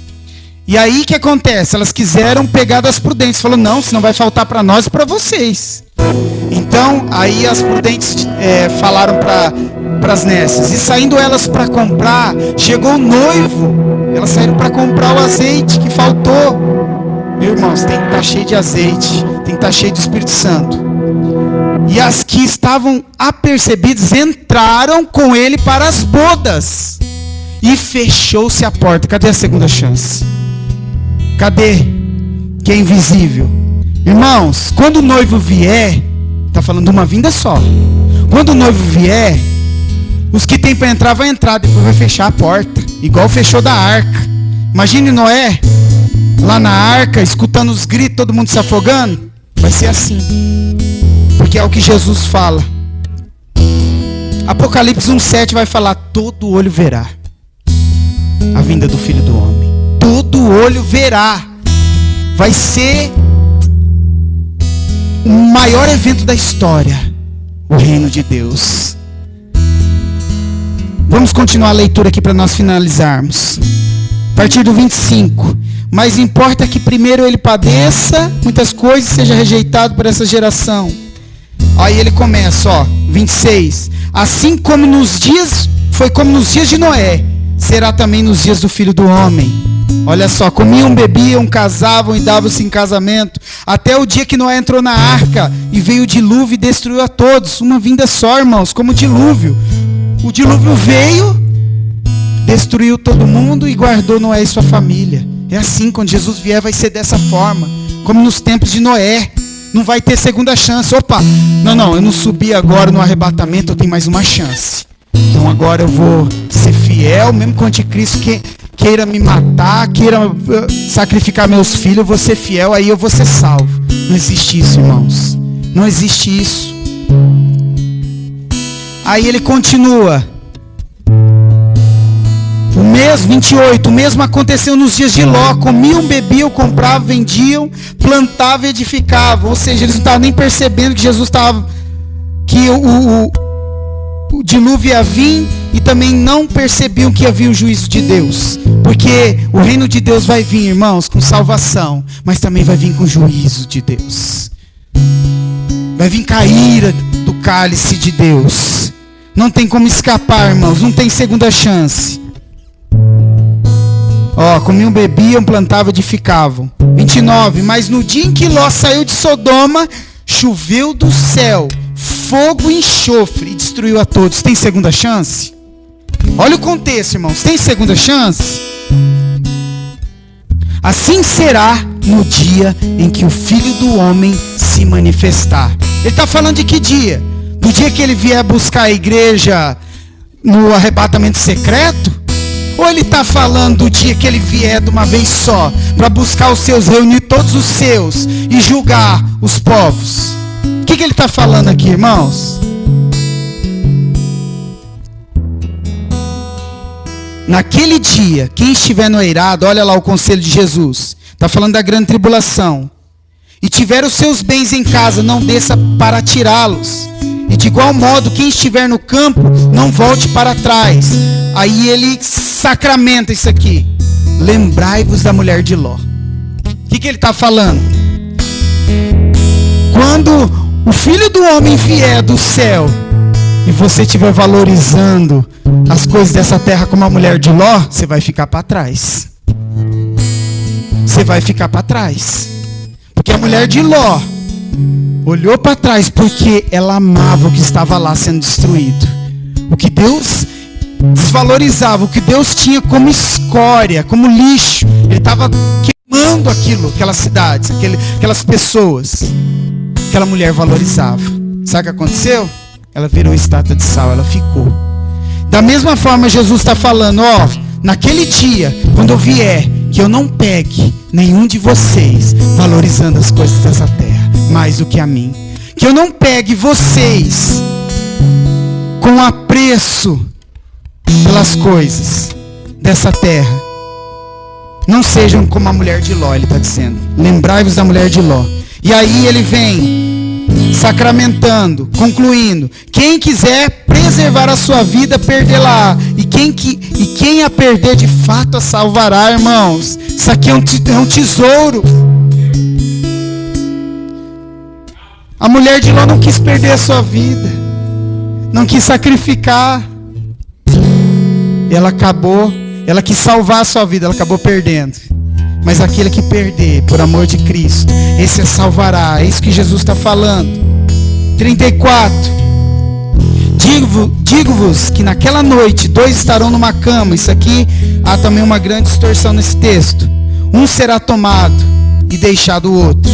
E aí o que acontece? Elas quiseram pegar das prudentes. Falou, não, senão vai faltar para nós e para vocês. Então, aí as prudentes falaram para as nécias. E saindo elas para comprar, chegou o noivo. Elas saíram para comprar o azeite que faltou. Meus irmãos, tem que estar cheio de azeite. Tem que estar cheio do Espírito Santo. E as que estavam apercebidas entraram com ele para as bodas. E fechou-se a porta. Cadê a segunda chance? Cadê? Que é invisível. Irmãos, quando o noivo vier, está falando de uma vinda só. Quando o noivo vier, os que tem para entrar, vai entrar, depois vai fechar a porta. Igual fechou da arca. Imagine Noé, lá na arca, escutando os gritos, todo mundo se afogando. Vai ser assim. Porque é o que Jesus fala. Apocalipse 1:7 vai falar, todo olho verá a vinda do Filho do Homem. Todo olho verá. Vai ser o maior evento da história, o reino de Deus. Vamos continuar a leitura aqui para nós finalizarmos. A partir do 25. Mas importa que primeiro ele padeça muitas coisas e seja rejeitado por essa geração. Aí ele começa, 26. Assim como foi como nos dias de Noé, será também nos dias do Filho do Homem. Olha só, comiam, bebiam, casavam e davam-se em casamento, até o dia que Noé entrou na arca e veio o dilúvio e destruiu a todos. Uma vinda só, irmãos, como o dilúvio. O dilúvio veio, destruiu todo mundo e guardou Noé e sua família. É assim, quando Jesus vier vai ser dessa forma, como nos tempos de Noé. Não vai ter segunda chance. Opa, não, eu não subi agora no arrebatamento, eu tenho mais uma chance. Então agora eu vou ser fiel, mesmo que o anticristo queira me matar, queira sacrificar meus filhos, eu vou ser fiel, aí eu vou ser salvo. Não existe isso, irmãos. Não existe isso. Aí ele continua. O mesmo, 28, o mesmo aconteceu nos dias de Ló. Comiam, bebiam, compravam, vendiam, plantavam e edificavam. Ou seja, eles não estavam nem percebendo que Jesus estava, que o dilúvio ia vir, e também não percebiam que havia o juízo de Deus. Porque o reino de Deus vai vir, irmãos, com salvação, mas também vai vir com juízo de Deus. Vai vir com a ira do cálice de Deus. Não tem como escapar, irmãos, não tem segunda chance. Comiam, bebiam, plantavam, edificavam. 29, mas no dia em que Ló saiu de Sodoma, choveu do céu fogo e enxofre e destruiu a todos. Tem segunda chance? Olha o contexto, irmãos. Tem segunda chance? Assim será no dia em que o Filho do Homem se manifestar. Ele está falando de que dia? No dia que ele vier buscar a igreja no arrebatamento secreto? Ou ele está falando do dia que ele vier de uma vez só, para buscar os seus, reunir todos os seus e julgar os povos? O que ele está falando aqui, irmãos? Naquele dia, quem estiver no eirado, olha lá o conselho de Jesus, está falando da grande tribulação, e tiver os seus bens em casa, não desça para tirá-los. E de igual modo, quem estiver no campo, não volte para trás. Aí ele sacramenta isso aqui. Lembrai-vos da mulher de Ló. O que ele está falando? Quando o Filho do Homem vier do céu, e você estiver valorizando as coisas dessa terra como a mulher de Ló, você vai ficar para trás. Você vai ficar para trás. Porque a mulher de Ló olhou para trás porque ela amava o que estava lá sendo destruído. O que Deus desvalorizava, o que Deus tinha como escória, como lixo. Ele estava queimando aquilo, aquelas cidades, aquelas pessoas. Aquela mulher valorizava. Sabe o que aconteceu? Ela virou estátua de sal, ela ficou. Da mesma forma, Jesus está falando, naquele dia, quando eu vier, que eu não pegue nenhum de vocês valorizando as coisas dessa terra mais do que a mim. Que eu não pegue vocês com apreço pelas coisas dessa terra. Não sejam como a mulher de Ló, ele está dizendo. Lembrai-vos da mulher de Ló. E aí ele vem sacramentando, concluindo. Quem quiser preservar a sua vida, perdê-la. E quem a perder, de fato a salvará, irmãos. Isso aqui é um tesouro. A mulher de Ló não quis perder a sua vida, não quis sacrificar. Ela quis salvar a sua vida, ela acabou perdendo. Mas aquele que perder, por amor de Cristo, esse a salvará. É isso que Jesus está falando. 34. Digo-vos que naquela noite 2 estarão numa cama. Isso aqui há também uma grande distorção nesse texto. Um será tomado e deixado o outro.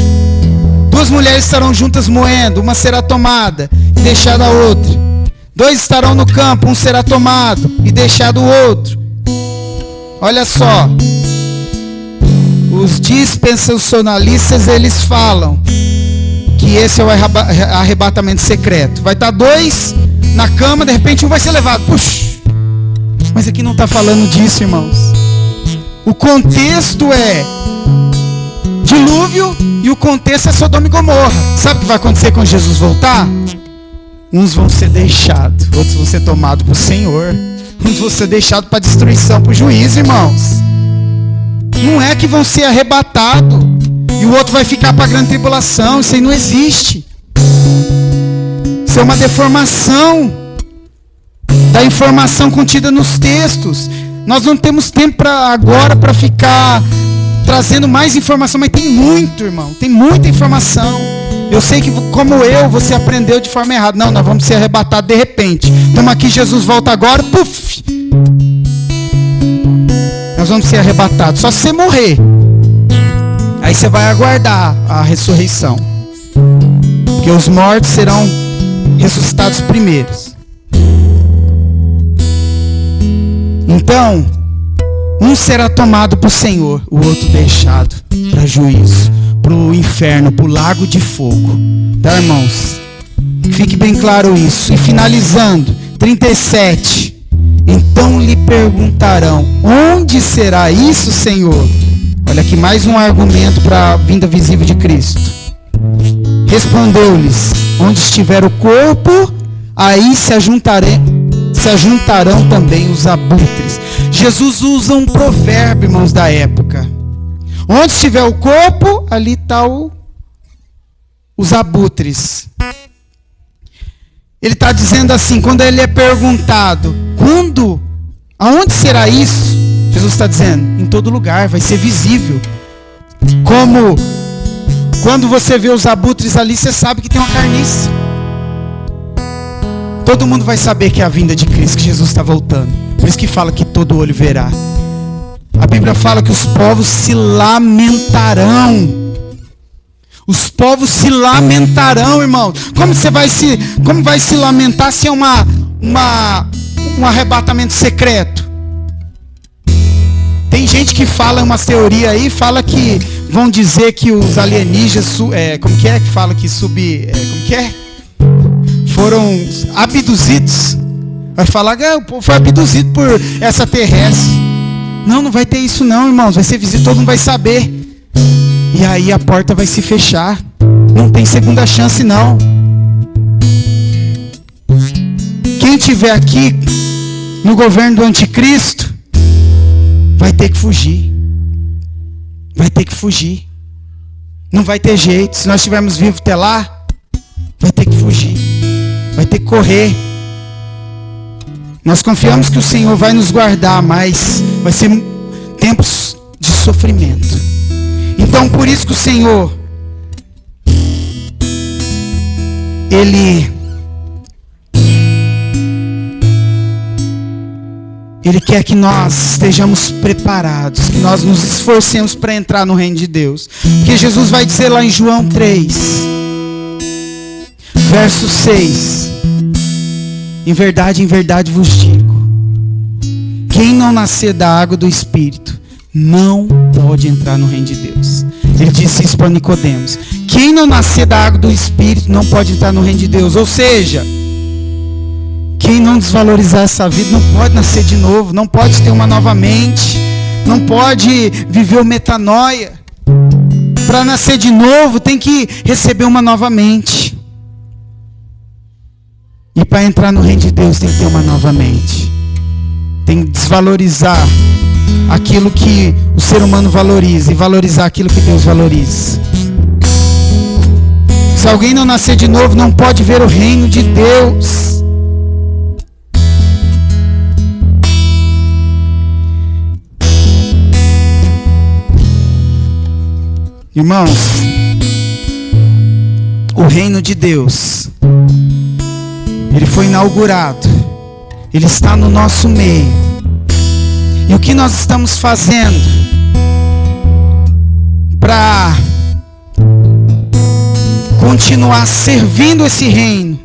2 mulheres estarão juntas moendo. Uma será tomada e deixada a outra. 2 estarão no campo. Um será tomado e deixado o outro. Olha só. Os dispensacionalistas, eles falam que esse é o arrebatamento secreto. Vai estar 2 na cama, de repente um vai ser levado. Puxa! Mas aqui não está falando disso, irmãos. O contexto é dilúvio e o contexto é Sodoma e Gomorra. Sabe o que vai acontecer quando Jesus voltar? Uns vão ser deixados, outros vão ser tomados para o Senhor. Uns vão ser deixados para destruição, para o juízo, irmãos. Não é que vão ser arrebatados e o outro vai ficar para a grande tribulação. Isso aí não existe. Isso é uma deformação da informação contida nos textos. Nós não temos tempo agora para ficar trazendo mais informação, mas tem muito, irmão. Tem muita informação. Eu sei que como você aprendeu de forma errada. Não, nós vamos ser arrebatados de repente. Estamos aqui, Jesus volta agora, puf! Nós vamos ser arrebatados. Só se você morrer. Aí você vai aguardar a ressurreição. Porque os mortos serão ressuscitados primeiros. Então, um será tomado para o Senhor, o outro deixado para juízo, para o inferno, para o lago de fogo. Tá, irmãos? Fique bem claro isso. E finalizando, 37. Então lhe perguntarão: onde será isso, Senhor? Olha aqui mais um argumento para a vinda visível de Cristo. Respondeu-lhes: onde estiver o corpo, aí se ajuntarão também os abutres. Jesus usa um provérbio, irmãos, da época. Onde estiver o corpo, ali está os abutres. Ele está dizendo assim, quando ele é perguntado, aonde será isso? Jesus está dizendo, em todo lugar, vai ser visível. Como quando você vê os abutres ali, você sabe que tem uma carniça. Todo mundo vai saber que é a vinda de Cristo, que Jesus está voltando. Por isso que fala que todo olho verá. A Bíblia fala que os povos se lamentarão. Os povos se lamentarão, irmão. Como vai se lamentar se é um arrebatamento secreto? Tem gente que fala umas teorias aí, fala que vão dizer que os alienígenas, como que fala que foram abduzidos. Vai falar que o povo foi abduzido por essa terrestre. Não vai ter isso não, irmãos. Vai ser visível, todo mundo vai saber. E aí a porta vai se fechar. Não tem segunda chance não. Quem tiver aqui no governo do anticristo vai ter que fugir. Vai ter que fugir. Não vai ter jeito. Se nós estivermos vivos até lá, vai ter que fugir. Vai ter que correr. Nós confiamos que o Senhor vai nos guardar, mas vai ser tempos de sofrimento. Então, por isso que o Senhor, Ele quer que nós estejamos preparados, que nós nos esforcemos para entrar no reino de Deus. Porque Jesus vai dizer lá em João 3, verso 6. Em verdade vos digo, quem não nascer da água do Espírito, não pode entrar no reino de Deus. Ele disse isso para Nicodemos. Quem não nascer da água do Espírito, não pode entrar no reino de Deus. Ou seja, quem não desvalorizar essa vida, não pode nascer de novo, não pode ter uma nova mente, não pode viver o metanoia. Para nascer de novo, tem que receber uma nova mente. E para entrar no reino de Deus tem que ter uma nova mente. Tem que desvalorizar aquilo que o ser humano valoriza e valorizar aquilo que Deus valoriza. Se alguém não nascer de novo, não pode ver o reino de Deus. Irmãos, o reino de Deus, ele foi inaugurado, ele está no nosso meio. E o que nós estamos fazendo para continuar servindo esse reino,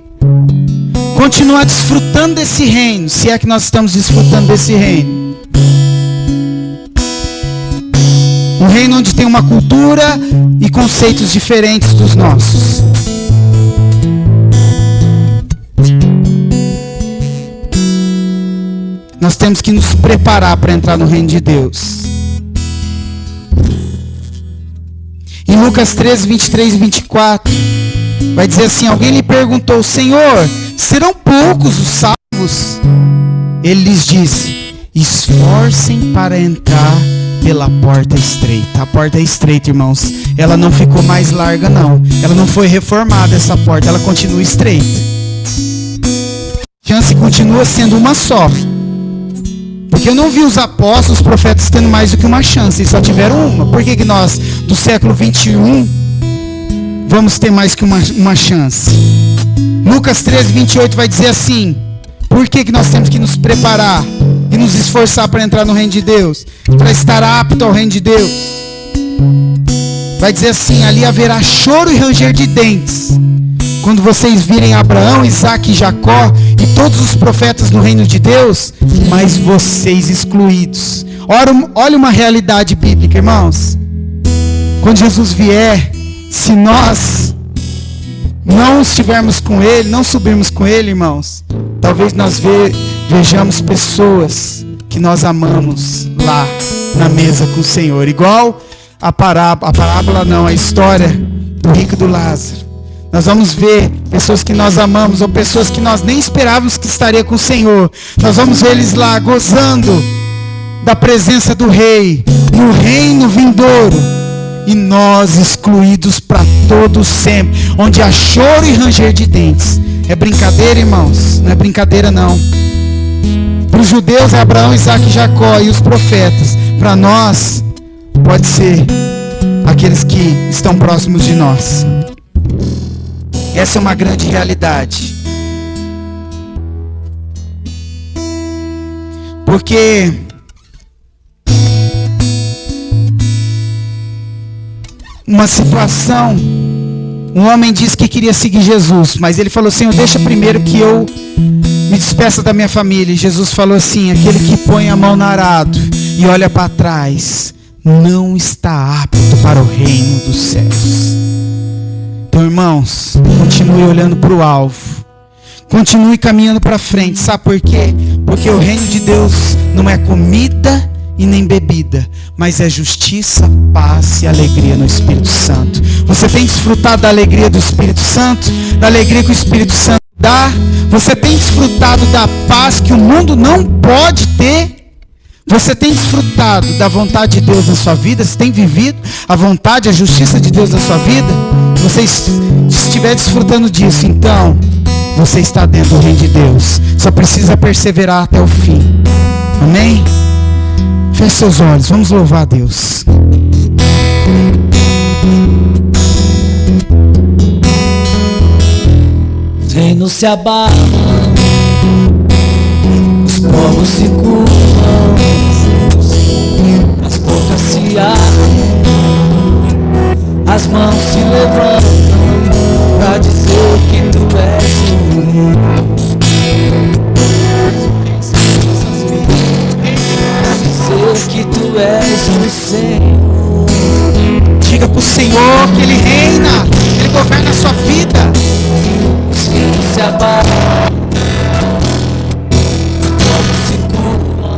continuar desfrutando desse reino, se é que nós estamos desfrutando desse reino? Um reino onde tem uma cultura e conceitos diferentes dos nossos. Nós temos que nos preparar para entrar no reino de Deus. Em Lucas 13, 23 e 24, vai dizer assim: alguém lhe perguntou: Senhor, serão poucos os salvos? Ele lhes disse: esforcem para entrar pela porta estreita. A porta é estreita, irmãos. Ela não ficou mais larga, não. Ela não foi reformada, essa porta. Ela continua estreita. A chance continua sendo uma só. Porque eu não vi os apóstolos, os profetas tendo mais do que uma chance. Eles só tiveram uma. Por que nós, do século 21, vamos ter mais que uma chance? Lucas 13, 28 vai dizer assim: por que nós temos que nos preparar e nos esforçar para entrar no reino de Deus, para estar apto ao reino de Deus? Vai dizer assim: ali haverá choro e ranger de dentes, quando vocês virem Abraão, Isaque e Jacó e todos os profetas no reino de Deus, mas vocês excluídos. Olha uma realidade bíblica, irmãos. Quando Jesus vier, se nós não estivermos com Ele, não subirmos com Ele, irmãos, talvez nós vejamos pessoas que nós amamos lá na mesa com o Senhor. Igual a parábola não, a história do rico e do Lázaro. Nós vamos ver pessoas que nós amamos, ou pessoas que nós nem esperávamos que estaria com o Senhor. Nós vamos ver eles lá gozando da presença do Rei, no reino vindouro. E nós excluídos para todo sempre, onde há choro e ranger de dentes. É brincadeira, irmãos? Não é brincadeira, não. Para os judeus é Abraão, Isaque e Jacó e os profetas. Para nós, pode ser aqueles que estão próximos de nós. Essa é uma grande realidade. Porque uma situação, um homem disse que queria seguir Jesus, mas ele falou: Senhor, deixa primeiro que eu me despeça da minha família. E Jesus falou assim: aquele que põe a mão no arado e olha para trás não está apto para o reino dos céus. Então, irmãos, continue olhando para o alvo, continue caminhando para frente. Sabe por quê? Porque o reino de Deus não é comida e nem bebida, mas é justiça, paz e alegria no Espírito Santo. Você tem desfrutado da alegria do Espírito Santo, da alegria que o Espírito Santo dá? Você tem desfrutado da paz que o mundo não pode ter? Você tem desfrutado da vontade de Deus na sua vida? Você tem vivido a vontade, a justiça de Deus na sua vida? Se você estiver desfrutando disso, então você está dentro do reino de Deus. Só precisa perseverar até o fim. Amém? Feche seus olhos, vamos louvar a Deus. Os reinos se abalam, os povos se curvam, as bocas se abrem, as mãos se levantam pra dizer que tu és o Rei. Pra dizer que tu és o Senhor. Diga para o Senhor que Ele reina, Ele governa a sua vida. Os reinos se abalam, os povos se curvam,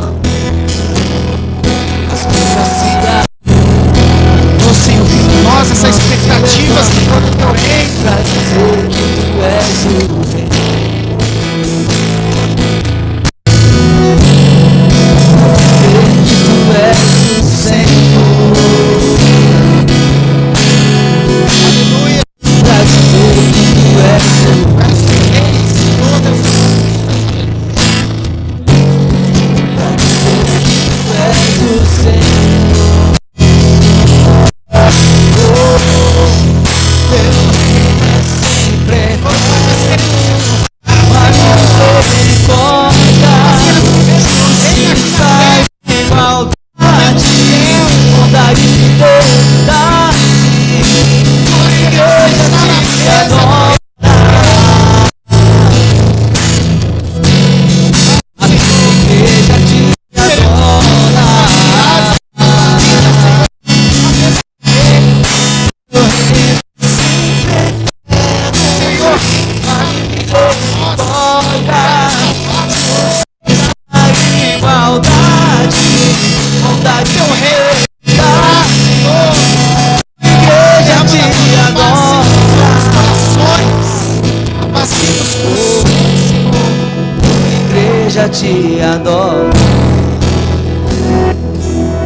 igreja te adora.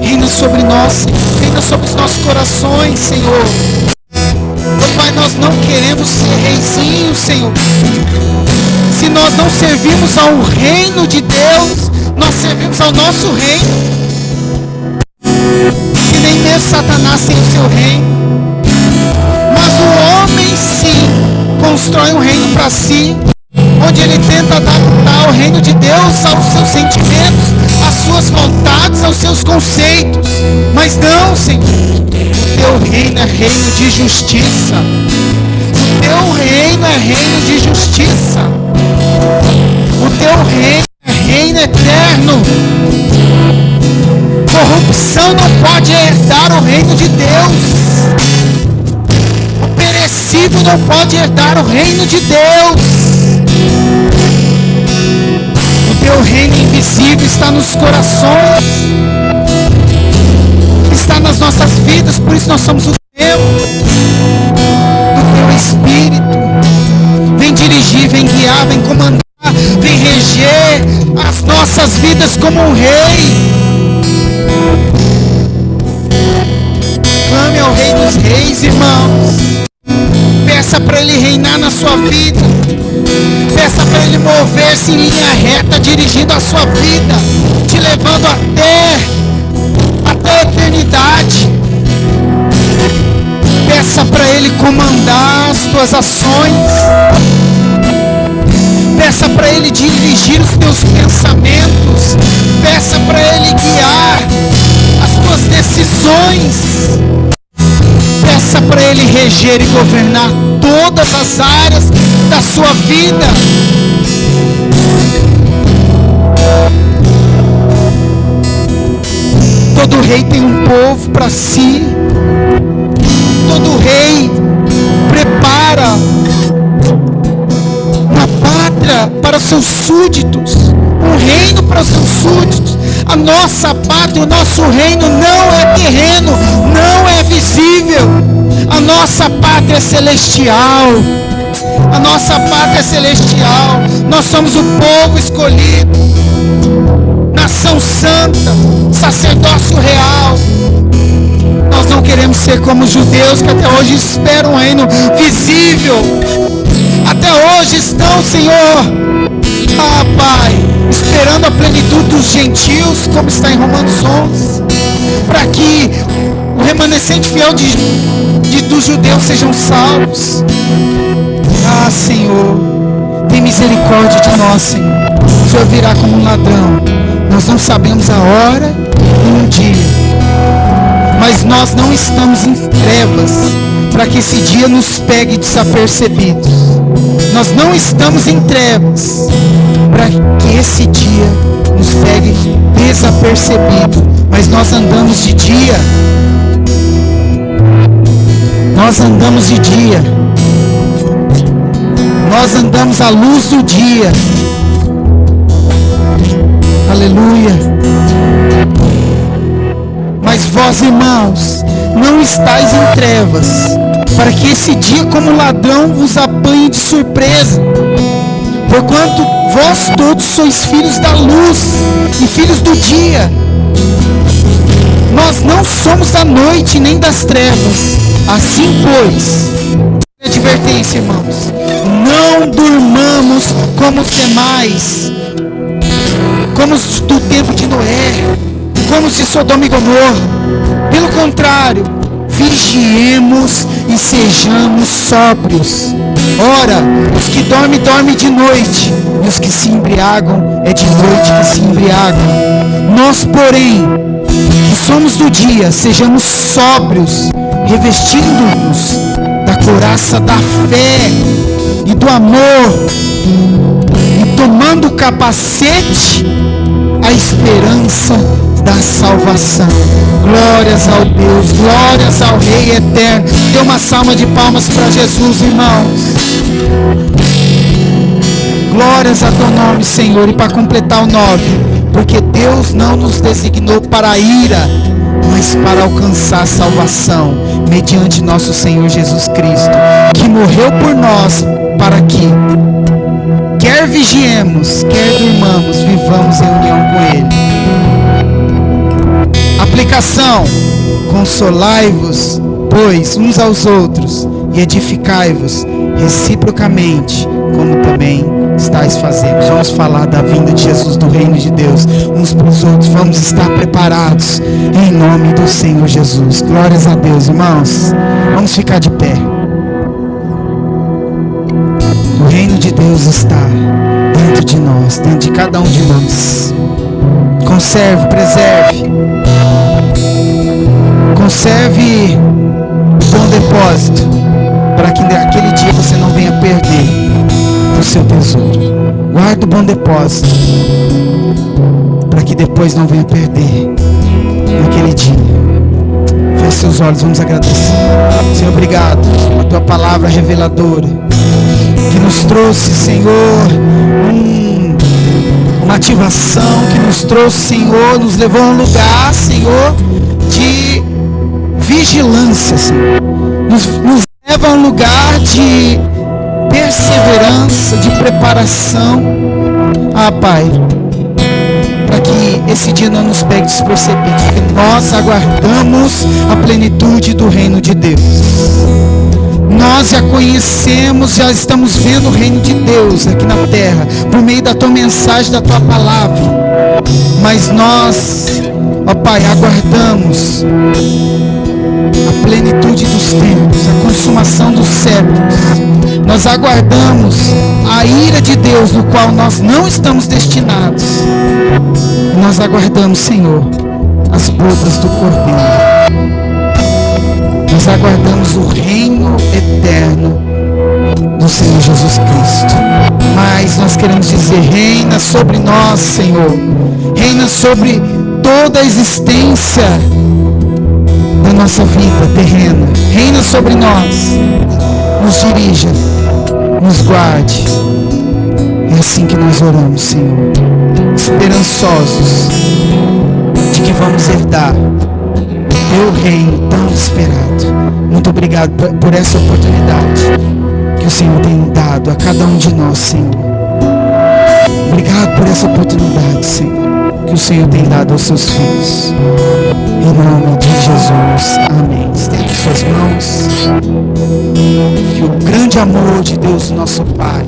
Reina sobre nós, Senhor. Reina sobre os nossos corações, Senhor. Oh, Pai, nós não queremos ser reizinhos, Senhor. Se nós não servimos ao reino de Deus, nós servimos ao nosso reino. E nem mesmo Satanás tem o seu reino. Mas o homem sim constrói um reino para si, onde ele tenta adaptar o reino de Deus aos seus sentimentos, às suas vontades, aos seus conceitos. Mas não, Senhor, o teu reino é reino de justiça. O teu reino é reino de justiça. O teu reino é reino eterno. Corrupção não pode herdar o reino de Deus. O perecível não pode herdar o reino de Deus. O teu reino invisível está nos corações, está nas nossas vidas, por isso nós somos o templo do teu Espírito. Vem dirigir, vem guiar, vem comandar, vem reger as nossas vidas como um rei. Clame ao Rei dos Reis, irmãos. Peça para Ele reinar na sua vida. Peça para Ele mover-se em linha reta, dirigindo a sua vida, te levando até a eternidade. Peça para Ele comandar as tuas ações. Peça para Ele dirigir os teus pensamentos. Peça para Ele guiar as tuas decisões. Peça para Ele reger e governar todas as áreas da sua vida. Todo rei tem um povo para si. Todo rei prepara uma pátria para os seus súditos, um reino para os seus súditos. A nossa pátria, o nosso reino não é terreno, não é visível. A nossa pátria é celestial. A nossa pátria é celestial. Nós somos o povo escolhido, nação santa, sacerdócio real. Nós não queremos ser como os judeus que até hoje esperam um reino visível. Até hoje estão, Senhor, Pai, esperando a plenitude dos gentios, como está em Romanos 11, para que o remanescente fiel dos judeus sejam salvos. Senhor, tem misericórdia de nós, Senhor. O Senhor virá como um ladrão. Nós não sabemos a hora e o dia, mas nós não estamos em trevas para que esse dia nos pegue desapercebidos. Nós não estamos em trevas para que esse dia nos pegue desapercebido, mas nós andamos de dia. Nós andamos de dia. Nós andamos à luz do dia. Aleluia. Mas vós, irmãos, não estáis em trevas, para que esse dia como ladrão vos apanhe de surpresa. Porquanto vós todos sois filhos da luz e filhos do dia. Nós não somos da noite nem das trevas. Assim, pois, advertência, irmãos, não durmamos como os demais, como os do tempo de Noé, como os de Sodoma e Gomorra. Pelo contrário, vigiemos e sejamos sóbrios. Ora, os que dormem, dormem de noite, e os que se embriagam, é de noite que se embriagam. Nós, porém, que somos do dia, sejamos sóbrios, revestindo-nos da couraça da fé e do amor, e tomando o capacete, a esperança da salvação. Glórias ao Deus, glórias ao Rei eterno. Dê uma salva de palmas para Jesus, irmãos. Glórias a teu nome, Senhor. E para completar o 9, porque Deus não nos designou para a ira, mas para alcançar a salvação, mediante nosso Senhor Jesus Cristo, que morreu por nós, para que, quer vigiemos, quer durmamos, vivamos em união com Ele. Aplicação: consolai-vos, pois, uns aos outros, e edificai-vos reciprocamente, como também estáis fazendo. Vamos falar da vinda de Jesus, do reino de Deus, uns para os outros. Vamos estar preparados em nome do Senhor Jesus. Glórias a Deus, irmãos. Vamos ficar de pé. O reino de Deus está dentro de nós, dentro de cada um de nós. Conserve, preserve. Conserve o bom depósito, para que naquele dia você não venha perder o seu tesouro. Guarde o bom depósito, para que depois não venha perder naquele dia. Feche seus olhos, vamos agradecer. Senhor, obrigado pela tua palavra reveladora, que nos trouxe, Senhor, uma ativação, que nos trouxe, Senhor, nos levou a um lugar, Senhor, de vigilância, Senhor. Nos leva a um lugar de perseverança, de preparação. Pai, para que esse dia não nos pegue despercebidos, porque nós aguardamos a plenitude do reino de Deus. Nós já conhecemos, já estamos vendo o reino de Deus aqui na terra, por meio da tua mensagem, da tua palavra. Mas nós, Pai, aguardamos a plenitude dos tempos, a consumação dos séculos. Nós aguardamos a ira de Deus, no qual nós não estamos destinados. Nós aguardamos, Senhor, as bodas do Cordeiro. Nós aguardamos o reino eterno do Senhor Jesus Cristo. Mas nós queremos dizer: reina sobre nós, Senhor. Reina sobre toda a existência da nossa vida terrena. Reina sobre nós. Nos dirija, nos guarde. É assim que nós oramos, Senhor, esperançosos de que vamos herdar o teu reino tão esperado. Muito obrigado por essa oportunidade que o Senhor tem dado a cada um de nós, Senhor. Obrigado por essa oportunidade, Senhor, que o Senhor tem dado aos seus filhos. Em nome de Jesus, amém. Estende suas mãos. Que o grande amor de Deus, nosso Pai,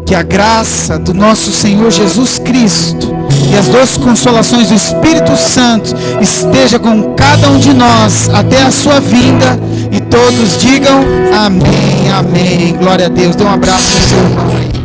que a graça do nosso Senhor Jesus Cristo e as doces consolações do Espírito Santo esteja com cada um de nós até a sua vinda. E todos digam amém, amém. Glória a Deus. Dê um abraço ao seu irmão.